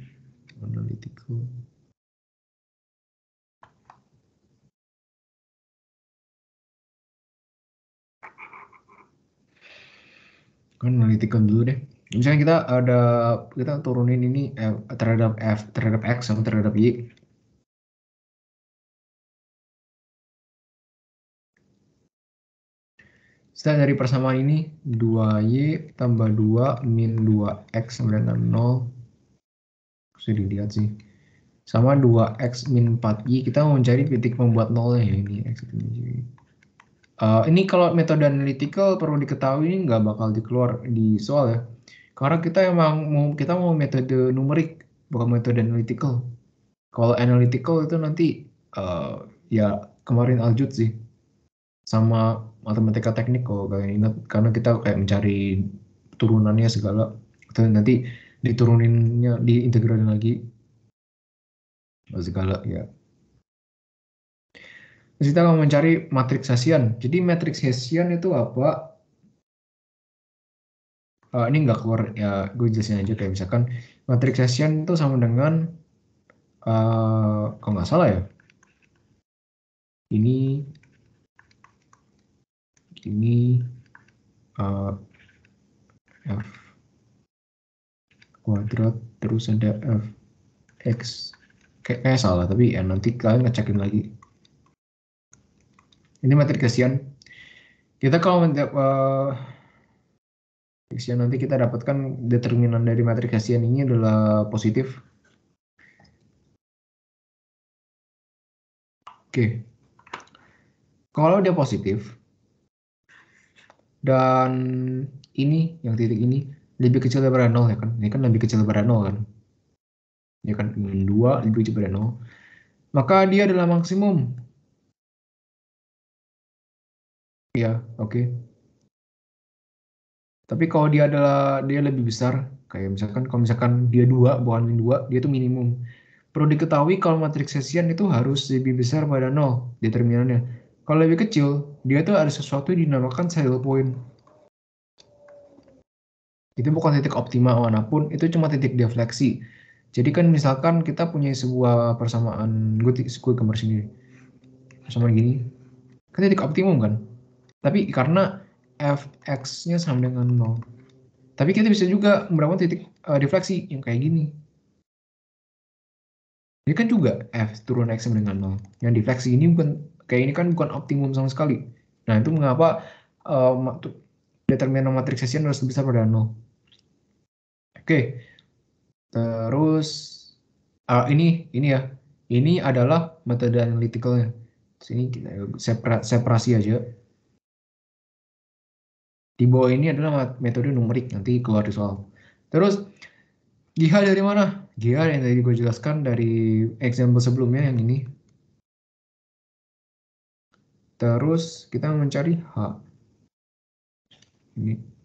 Kan analytical dulu deh. Misalnya kita turunin ini terhadap x sama terhadap y. Setelah dari persamaan ini 2y tambah 2 min 2x sama dengan 0. Bisa dilihat sih. Sama 2x min 4y, kita mau mencari titik membuat 0 ya ini x itu. Ini kalau metode analytical perlu diketahui ini nggak bakal dikeluar di soal ya. Karena kita mau metode numerik, bukan metode analytical. Kalau analytical itu nanti ya kemarin aljut sih. Sama matematika teknik kalau kalian ingat, karena kita kayak mencari turunannya segala, dan nanti dituruninnya diintegralin lagi segala ya. Terus kita mau mencari matriks Hessian. Jadi matriks Hessian itu apa? Ini nggak keluar ya, gue jelasin aja kayak misalkan matriks Hessian itu sama dengan kalau nggak salah ya, ini f kuadrat terus ada f x, kayak salah tapi ya nanti kalian ngecekin lagi. Ini matriks Hessian. Kita kalau Hessian nanti kita dapatkan determinan dari matriks Hessian ini adalah positif. Oke. Kalau dia positif dan ini yang titik ini lebih kecil daripada 0 ya kan? Ini kan lebih kecil daripada 0 kan? Ini kan 2 lebih kecil daripada 0. Maka dia adalah maksimum. Ya, oke. Tapi kalau dia lebih besar, kayak kalau misalkan dia 2 bukan min 2, dia itu minimum. Perlu diketahui kalau matriks Hessian itu harus lebih besar pada 0 determinannya. Kalau lebih kecil, dia tuh ada sesuatu yang dinamakan saddle point. Itu bukan titik optima manapun, itu cuma titik defleksi. Jadi kan misalkan kita punya sebuah persamaan, gue gambar sini, persamaan gini, kan titik optimum kan? Tapi karena fx-nya sama dengan 0. Tapi kita bisa juga membangun titik defleksi yang kayak gini. Ini kan juga F turun X sama dengan 0. Yang difleksi ini bukan, kayak ini kan bukan optimum sama sekali. Nah itu mengapa determinan matriks Hessian harus lebih besar pada 0. Oke, terus ini ya. Ini adalah metode analyticalnya. Sini kita separasi aja. Di bawah ini adalah metode numerik, nanti keluar di soal. Terus GH dari mana? GH yang tadi gue jelaskan dari example sebelumnya yang ini. Terus kita mencari H. Ini.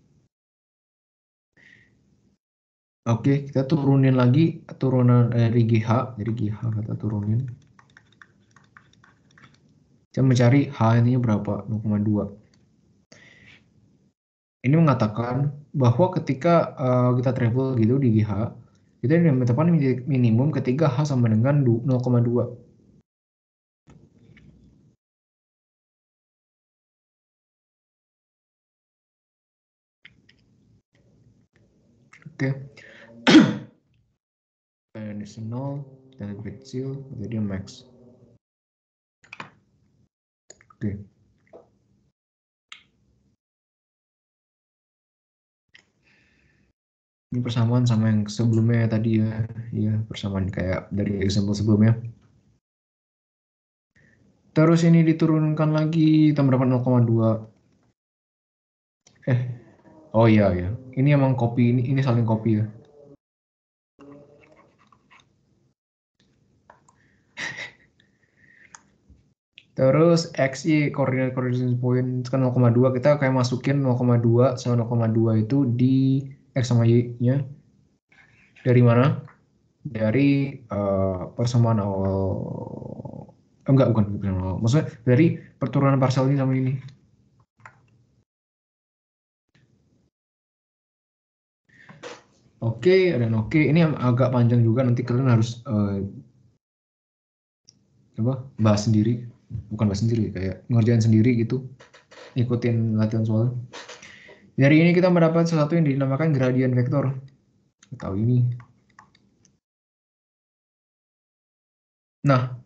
Oke, kita turunin lagi turunan dari GH. Jadi GH kita turunin. Kita mencari H ini berapa? 0,2. Ini mengatakan bahwa ketika kita travel gitu di GH, kita menetapkan minimum ketika H sama dengan 0,2. Oke. Ini 0 dan kecil, jadi max. Oke. Ini persamaan sama yang sebelumnya tadi ya. Iya, persamaan kayak dari example sebelumnya. Terus ini diturunkan lagi tambah 0,2. Oh iya ya. Ini emang copy, ini saling copy ya. Terus XY coordinate point kan 0,2, kita kayak masukin 0,2 sama 0,2 itu di X sama Y-nya. Dari mana? Dari persamaan awal. Enggak, bukan persamaan awal. Maksudnya dari perturunan parsial ini sama ini. Oke, dan oke. Ini agak panjang juga, nanti kalian harus bahas sendiri. Bukan bahas sendiri, kayak ngerjain sendiri gitu. Ikutin latihan soal. Dari ini kita mendapat sesuatu yang dinamakan gradient vektor. Tahu ini. Nah,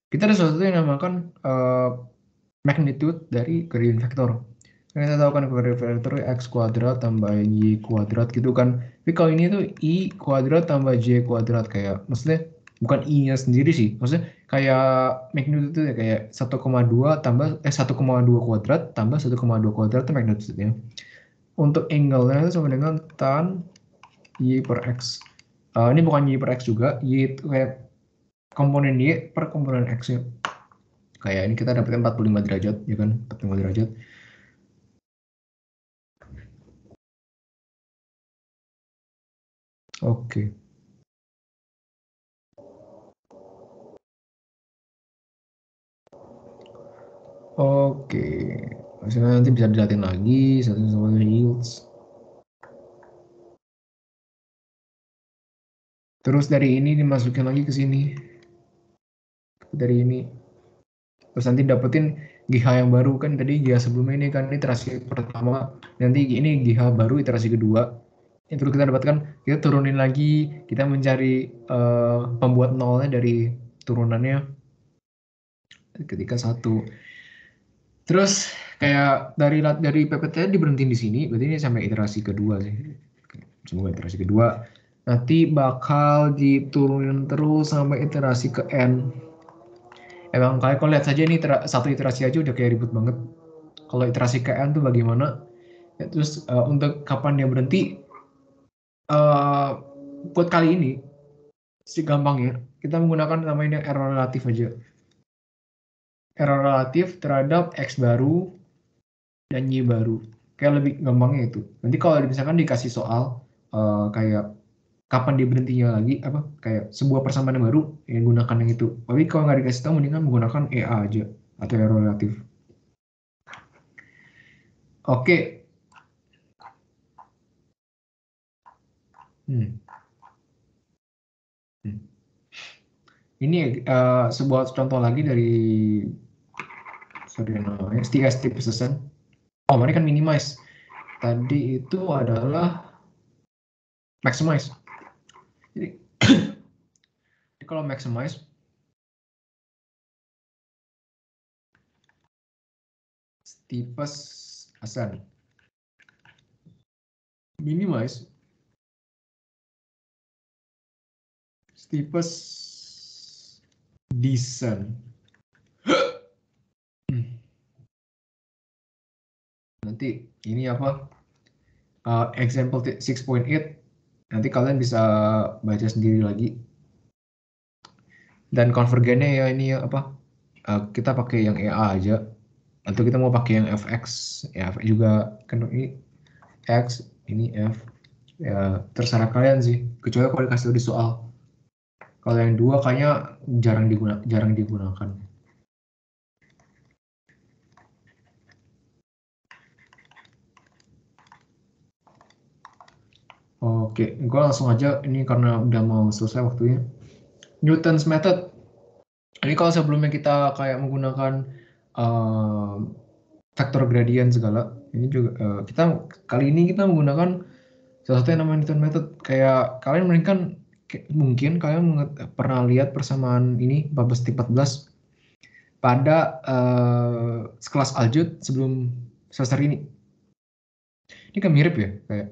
kita ada sesuatu yang dinamakan magnitude dari gradient vektor. Kita tahu kan gradient vektor x kuadrat tambah y kuadrat gitu kan. Tapi kalau ini tuh i kuadrat tambah j kuadrat, kayak maksudnya bukan i-nya sendiri sih. Maksudnya kayak magnitude itu ya kayak 1,2 tambah 1,2 kuadrat tambah 1,2 kuadrat itu magnitude-nya. Untuk angle-nya itu sama dengan tan y per x. Ini bukan y per x juga, y itu kayak komponen y per komponen x-nya. Kayak ini kita dapatkan 45 derajat, ya kan? 45 derajat. Oke. Oke. Maksudnya nanti bisa dilatih lagi, satu sama yields. Terus dari ini dimasukin lagi ke sini. Dari ini. Terus nanti dapetin GH yang baru, kan tadi GH sebelumnya ini kan iterasi pertama, nanti ini GH baru iterasi kedua. Itu kita dapatkan, kita turunin lagi, kita mencari pembuat nolnya dari turunannya ketika 1. Terus kayak dari PPT diberhentiin di sini, berarti ini sampai iterasi kedua sih. Semoga iterasi kedua. Nanti bakal diturunin terus sampai iterasi ke N. Emang kalau lihat saja ini satu iterasi aja udah kayak ribet banget. Kalau iterasi ke N tuh bagaimana? Ya, terus untuk kapan dia berhenti? Buat kali ini, si gampangnya, kita menggunakan namanya error relatif aja. Error relatif terhadap X baru dan Y baru. Kayak lebih gampangnya itu. Nanti kalau misalkan dikasih soal kayak kapan dia berhentinya lagi, apa kayak sebuah persamaan yang baru, yang gunakan yang itu. Tapi kalau nggak dikasih tahu, mendingan menggunakan EA aja atau error relatif. Oke. Ini sebuah contoh lagi dari namanya STS Persistent. Oh, ini kan minimize. Tadi itu adalah maximize. Jadi Kalau maximize steepest ascent, minimize steepest descent. Nanti ini apa? Example 6.8. Nanti kalian bisa baca sendiri lagi. Dan konvergennya ya ini ya apa? Kita pakai yang EA aja. Atau kita mau pakai yang FX, ya FX juga kan ini X, ini F. Ya terserah kalian sih. Kecuali kalau dikasih tahu di soal. Kalau yang dua kayaknya jarang digunakan. Oke, gue langsung aja ini karena udah mau selesai waktunya. Newton's method. Ini kalau sebelumnya kita kayak menggunakan vektor gradient segala, ini juga kita kali ini kita menggunakan salah satu yang namanya Newton method. Kayak kalian mungkin kalian pernah lihat persamaan ini 14/14 pada sekelas algebra sebelum semester ini. Ini kan mirip ya, kayak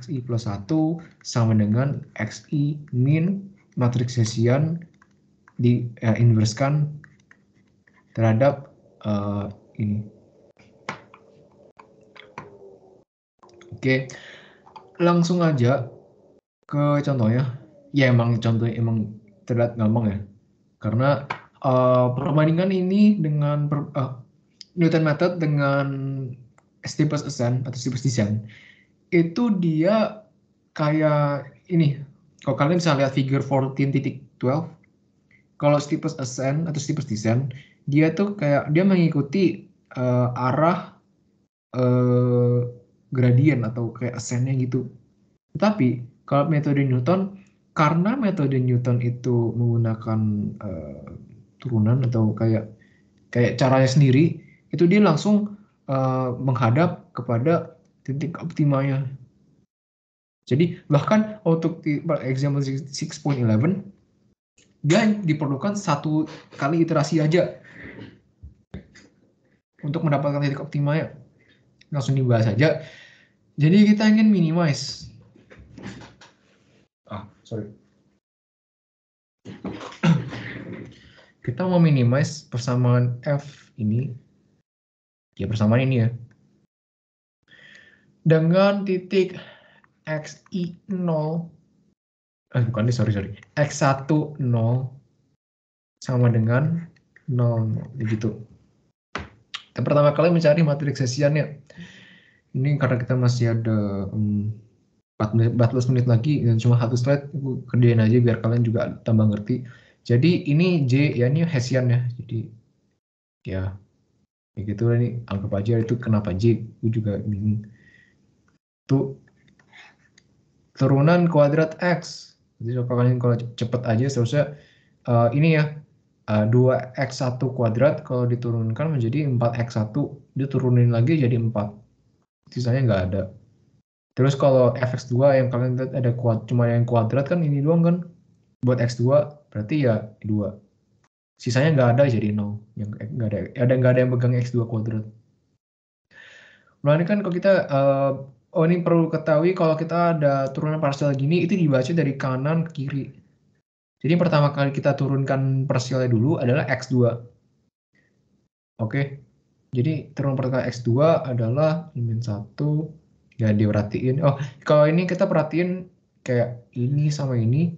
xi plus 1 sama dengan xi min matriks Hessian di inversekan terhadap ini. Oke, langsung aja ke contohnya. Ya emang contohnya emang terlihat gampang ya. Karena perbandingan ini dengan Newton method dengan steepest ascent atau steepest descent itu dia kayak ini. Kalau kalian bisa lihat figure 14.12, kalau steepest ascent atau steepest descent, dia tuh kayak dia mengikuti arah gradient atau kayak ascent-nya gitu. Tetapi kalau metode Newton, karena metode Newton itu menggunakan turunan atau kayak caranya sendiri, itu dia langsung menghadap kepada titik optimanya. Jadi bahkan untuk example 6.11 dia diperlukan satu kali iterasi aja untuk mendapatkan titik optimanya. Langsung dibahas aja. Jadi kita ingin minimize. Sorry. Kita mau minimize persamaan F ini. Ya persamaan ini ya. Dengan titik xi0 bukan nih, sorry x1 0 sama dengan 0 begitu. Yang pertama kali mencari matriks Hessiannya. Ini karena kita masih ada 14 menit lagi dan cuma satu slide, aku kerjain aja biar kalian juga tambah ngerti. Jadi ini J ya, ini Hessian ya. Jadi ya gitu lah, nih anggap aja itu kenapa J, aku juga bingung. Tuh turunan kuadrat X. Jadi kalau cepet aja seharusnya ini ya 2x1 kuadrat kalau diturunkan menjadi 4x1, diturunin lagi jadi 4. Sisanya nggak ada. Terus kalau fx2 yang kalian lihat ada cuma yang kuadrat kan ini doang kan. Buat x2 berarti ya 2. Sisanya nggak ada jadi 0. Yang nggak ada yang pegang x2 kuadrat. Nah ini kan kalau kita ini perlu ketahui kalau kita ada turunan parsial gini itu dibaca dari kanan ke kiri. Jadi pertama kali kita turunkan parsialnya dulu adalah x2. Oke. Jadi turunan pertama x2 adalah min 1. Ya diperhatiin. Oh, kalau ini kita perhatiin kayak ini sama ini.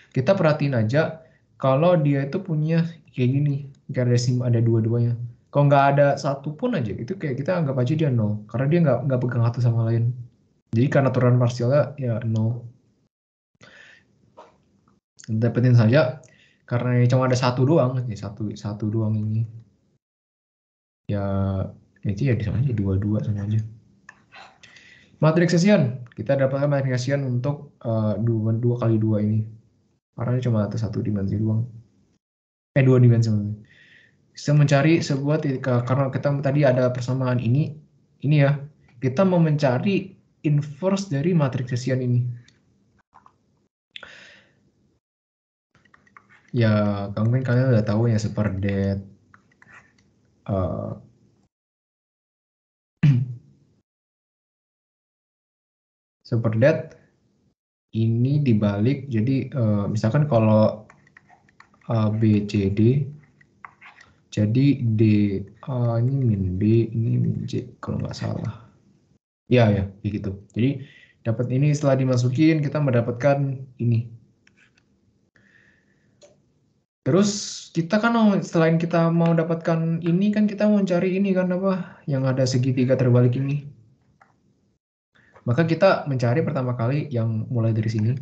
Kita perhatiin aja kalau dia itu punya kayak gini. Kayak ada dua-duanya. Kalau nggak ada satu pun aja, itu kayak kita anggap aja dia 0. Karena dia nggak pegang satu sama lain. Jadi karena turunan parsialnya ya 0. Dapetin saja. Karena ini cuma ada satu doang. Jadi satu doang ini. Ya itu ya di sana aja 2 sama aja. Matriks Hessian, kita dapatkan matriks Hessian untuk 2 kali 2 ini. Karena ini cuma ada satu dimensi doang. 2 dimensi. Bisa mencari sebuah titik, karena kita tadi ada persamaan ini ya. Kita mau mencari inverse dari matriks Hessian ini. Ya, mungkin kalian udah tahu ya SuperDate. SuperDate ini dibalik, jadi misalkan kalau A, B, C, D, jadi D, A ini min B, ini min C, kalau nggak salah. Ya, kayak gitu. Jadi dapat ini setelah dimasukin, kita mendapatkan ini. Terus kita kan selain kita mau dapatkan ini kan kita mau cari ini kan apa yang ada segitiga terbalik ini. Maka kita mencari pertama kali yang mulai dari sini.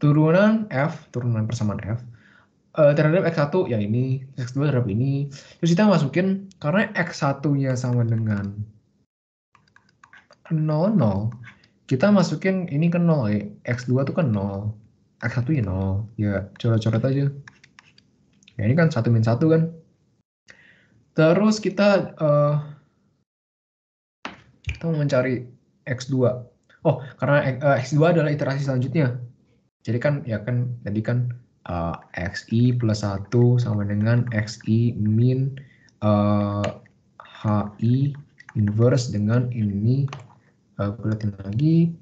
Turunan F, turunan persamaan F terhadap X1 ya ini, X2 terhadap ini. Terus kita masukin karena X1-nya sama dengan 0, 0. Kita masukin ini ke 0 ya. X2 tuh kan 0. X1 ya 0. Ya coret-coret aja. Ya ini kan 1 min 1 kan. Terus kita mau mencari X2. Oh, karena X2 adalah iterasi selanjutnya. Jadi kan ya kan tadi kan XI plus 1 sama dengan XI min HI inverse dengan ini bulatin lagi.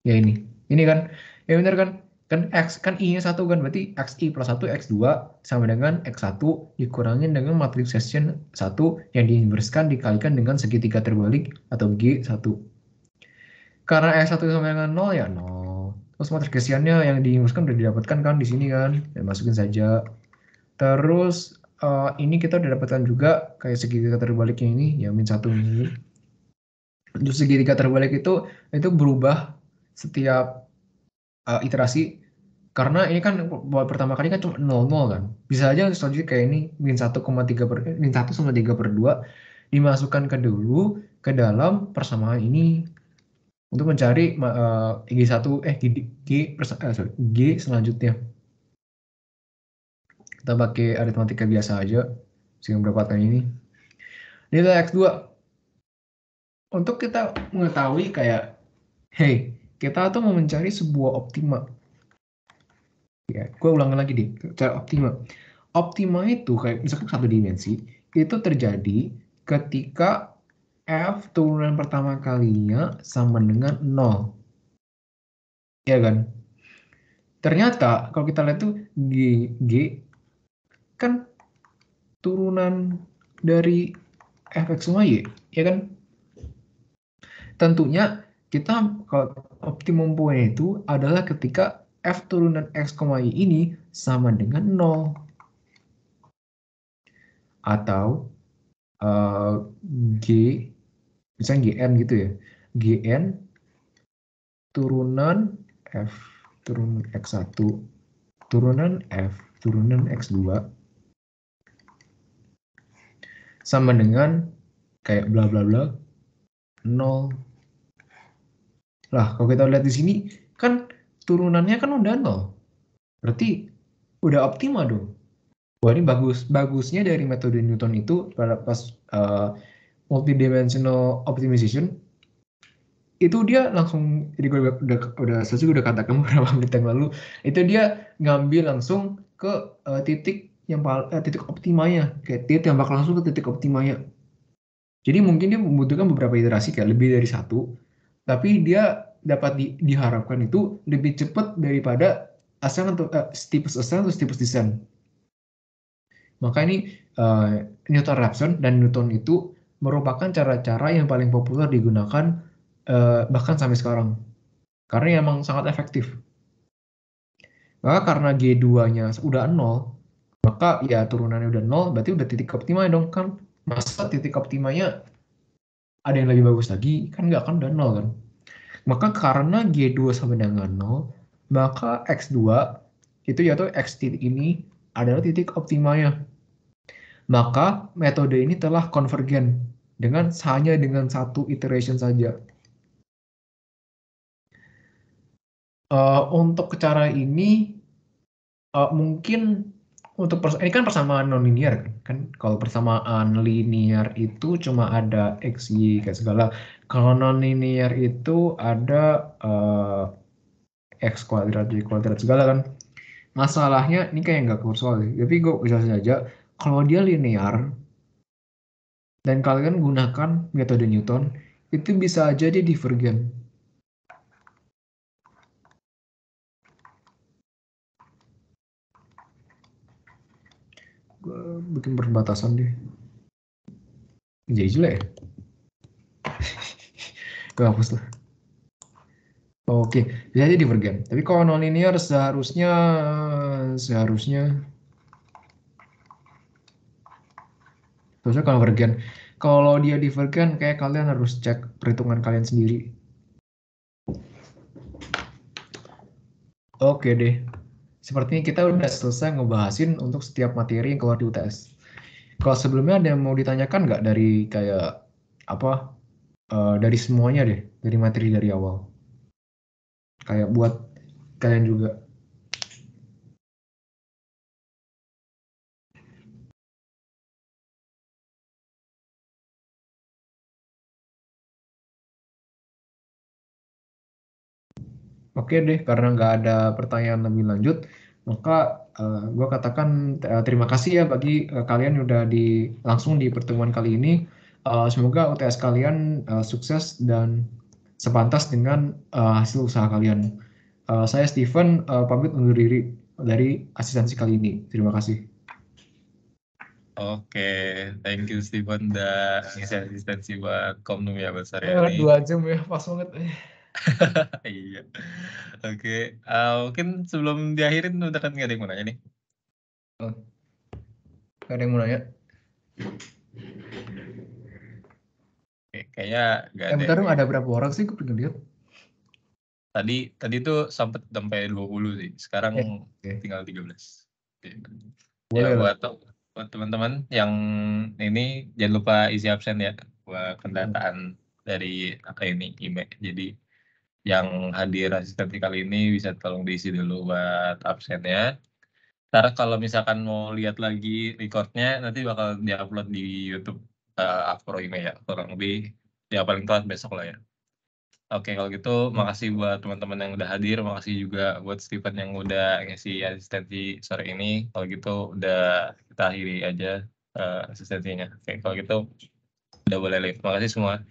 Ya ini kan. Ya benar kan? Kan X kan I-nya 1 kan, berarti XI plus 1 X2 sama dengan X1 dikurangin dengan matrixation 1 yang diinverskan dikalikan dengan segitiga terbalik atau G1. Karena X1 sama dengan 0 ya 0. Terus matrixation-nya yang diinverskan udah didapatkan kan di sini kan. Ya, masukin saja. Terus ini kita udah dapatkan juga kayak segitiga terbaliknya ini ya min 1 ini. Terus segitiga terbalik itu berubah setiap iterasi karena ini kan buat pertama kali kan cuma 0, 0 kan. Bisa aja selanjutnya kayak ini min 1,3 min 1 sama 3 per 2 dimasukkan ke dalam persamaan ini untuk mencari G1 G selanjutnya. Kita pakai aritmatika biasa aja sehingga mendapatkan ini. Nilai X2 untuk kita mengetahui kayak hey, kita tuh mau mencari sebuah optima. Ya, gue ulangi lagi deh, cara optima. Optima itu kayak misalkan satu dimensi, itu terjadi ketika F turunan pertama kalinya sama dengan 0. Ya kan? Ternyata kalau kita lihat tuh G kan turunan dari Fx Y, ya kan? Tentunya kita kalau optimum point itu adalah ketika F turunan X, Y ini sama dengan 0. Atau G, misalnya Gn gitu ya. Gn turunan F turunan X1 turunan F turunan X2 sama dengan kayak bla bla bla 0. Lah, kalau kita lihat di sini kan turunannya kan udah 0. Berarti udah optimal dong. Wah, ini bagus. Bagusnya dari metode Newton itu pada pas multidimensional optimization itu dia langsung, jadi gue udah selesai udah katakan beberapa menit yang lalu, itu dia ngambil langsung ke titik yang titik optimanya, kayak dia tembak langsung ke titik optimanya. Jadi mungkin dia membutuhkan beberapa iterasi kayak lebih dari satu, tapi dia dapat diharapkan itu lebih cepat daripada ascent atau steepest ascent atau steepest descent. Maka ini Newton-Raphson dan Newton itu merupakan cara-cara yang paling populer digunakan bahkan sampai sekarang. Karena emang sangat efektif. Maka karena G2-nya udah 0, maka ya turunannya udah 0, berarti udah titik optimanya dong kan. Masa titik optimanya ada yang lebih bagus lagi? Kan nggak, kan udah 0 kan. Maka karena G2 sama dengan 0, maka X2 itu yaitu X titik ini adalah titik optimanya. Maka metode ini telah konvergen hanya dengan satu iteration saja. Untuk cara ini mungkin untuk ini kan persamaan nonlinear kan. Kalau persamaan linear itu cuma ada x, y kayak segala. Kalau nonlinear itu ada X kuadrat, Y kuadrat, segala kan. Masalahnya, ini kayak nggak keluar soal, tapi gue bisa saja, kalau dia linear, dan kalian gunakan metode Newton, itu bisa aja dia divergen. Gue bikin perbatasan deh. Jadi jelek ya? Gue hapus lah. Oke, bisa aja divergen. Tapi kalau nonlinear seharusnya konvergen. Kalau dia divergen, kayak kalian harus cek perhitungan kalian sendiri. Oke deh. Sepertinya kita udah selesai ngebahasin untuk setiap materi yang keluar di UTS. Kalau sebelumnya ada yang mau ditanyakan nggak dari kayak apa? Dari semuanya deh, dari materi dari awal. Kayak buat kalian juga. Oke deh, karena nggak ada pertanyaan lebih lanjut, maka gue katakan terima kasih ya bagi kalian yang udah langsung di pertemuan kali ini. Semoga UTS kalian sukses dan sepantas dengan hasil usaha kalian. Saya Steven, pamit undur diri dari asistensi kali ini. Terima kasih. Oke, thank you Steven udah ngisi asistensi buat Komnum ya buat sore ini. 2 jam ya, pas banget. Iya. Oke, mungkin sebelum diakhirin udah kan nggak ada yang mau nanya nih? Gak ada yang mau nanya? Oke, kayaknya nggak ada. Bentar dong, ada berapa orang sih? Gue pengen lihat. Tadi tuh sempet sampai 20 sih, sekarang Oke. tinggal 13. Boleh Ya lah. buat teman-teman yang ini jangan lupa isi absen ya buat pendataan dari ini IME. Jadi yang hadir asistensi kali ini bisa tolong diisi dulu buat absennya. Ntar kalau misalkan mau lihat lagi recordnya nanti bakal diupload di YouTube Afro IME ya, kurang lebih ya paling telat besok lah ya. Oke, kalau gitu makasih buat teman-teman yang udah hadir, makasih juga buat Steven yang udah ngisi asistensi sore ini. Kalau gitu udah kita akhiri aja asistensinya. Oke, kalau gitu udah boleh live. Makasih semua.